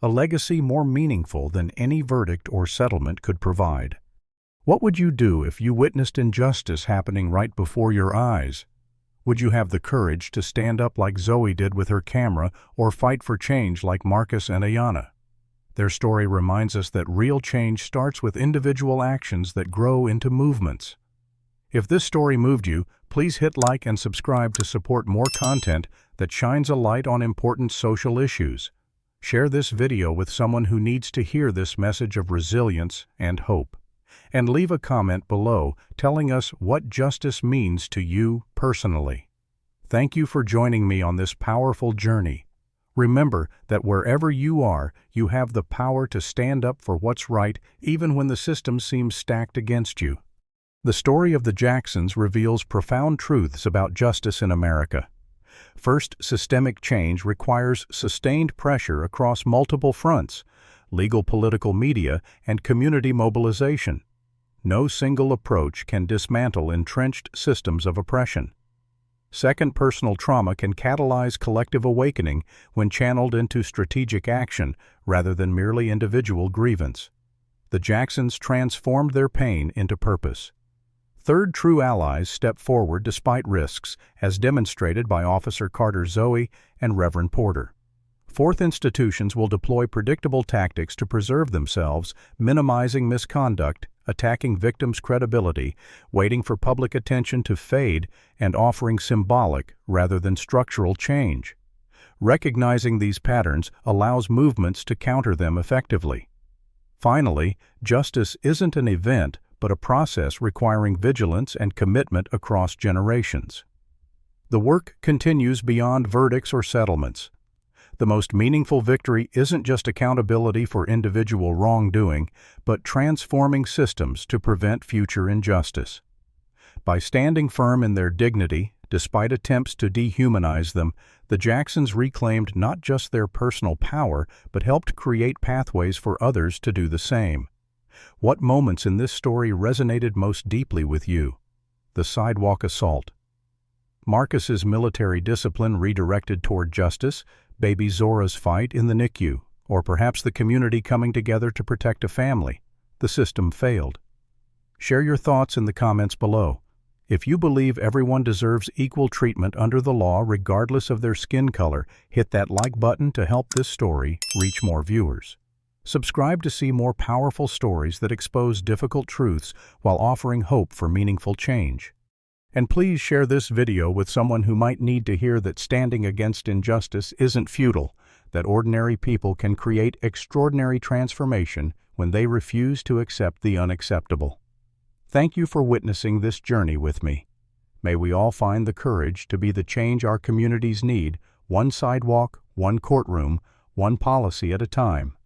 a legacy more meaningful than any verdict or settlement could provide. What would you do if you witnessed injustice happening right before your eyes? Would you have the courage to stand up like Zoe did with her camera or fight for change like Marcus and Ayanna? Their story reminds us that real change starts with individual actions that grow into movements. If this story moved you, please hit like and subscribe to support more content that shines a light on important social issues. Share this video with someone who needs to hear this message of resilience and hope. And leave a comment below telling us what justice means to you personally. Thank you for joining me on this powerful journey. Remember that wherever you are, you have the power to stand up for what's right even when the system seems stacked against you. The story of the Jacksons reveals profound truths about justice in America. First, systemic change requires sustained pressure across multiple fronts: legal, political, media, and community mobilization. No single approach can dismantle entrenched systems of oppression. Second, personal trauma can catalyze collective awakening when channeled into strategic action rather than merely individual grievance. The Jacksons transformed their pain into purpose. Third, true allies step forward despite risks, as demonstrated by Officer Carter Zoe and Reverend Porter. Fourth, institutions will deploy predictable tactics to preserve themselves, minimizing misconduct, attacking victims' credibility, waiting for public attention to fade, and offering symbolic rather than structural change. Recognizing these patterns allows movements to counter them effectively. Finally, justice isn't an event, but a process requiring vigilance and commitment across generations. The work continues beyond verdicts or settlements. The most meaningful victory isn't just accountability for individual wrongdoing, but transforming systems to prevent future injustice. By standing firm in their dignity, despite attempts to dehumanize them, the Jacksons reclaimed not just their personal power, but helped create pathways for others to do the same. What moments in this story resonated most deeply with you? The sidewalk assault, Marcus's military discipline redirected toward justice, baby Zora's fight in the NICU, or perhaps the community coming together to protect a family. The system failed. Share your thoughts in the comments below. If you believe everyone deserves equal treatment under the law regardless of their skin color, hit that like button to help this story reach more viewers. Subscribe to see more powerful stories that expose difficult truths while offering hope for meaningful change. And please share this video with someone who might need to hear that standing against injustice isn't futile, that ordinary people can create extraordinary transformation when they refuse to accept the unacceptable. Thank you for witnessing this journey with me. May we all find the courage to be the change our communities need, one sidewalk, one courtroom, one policy at a time.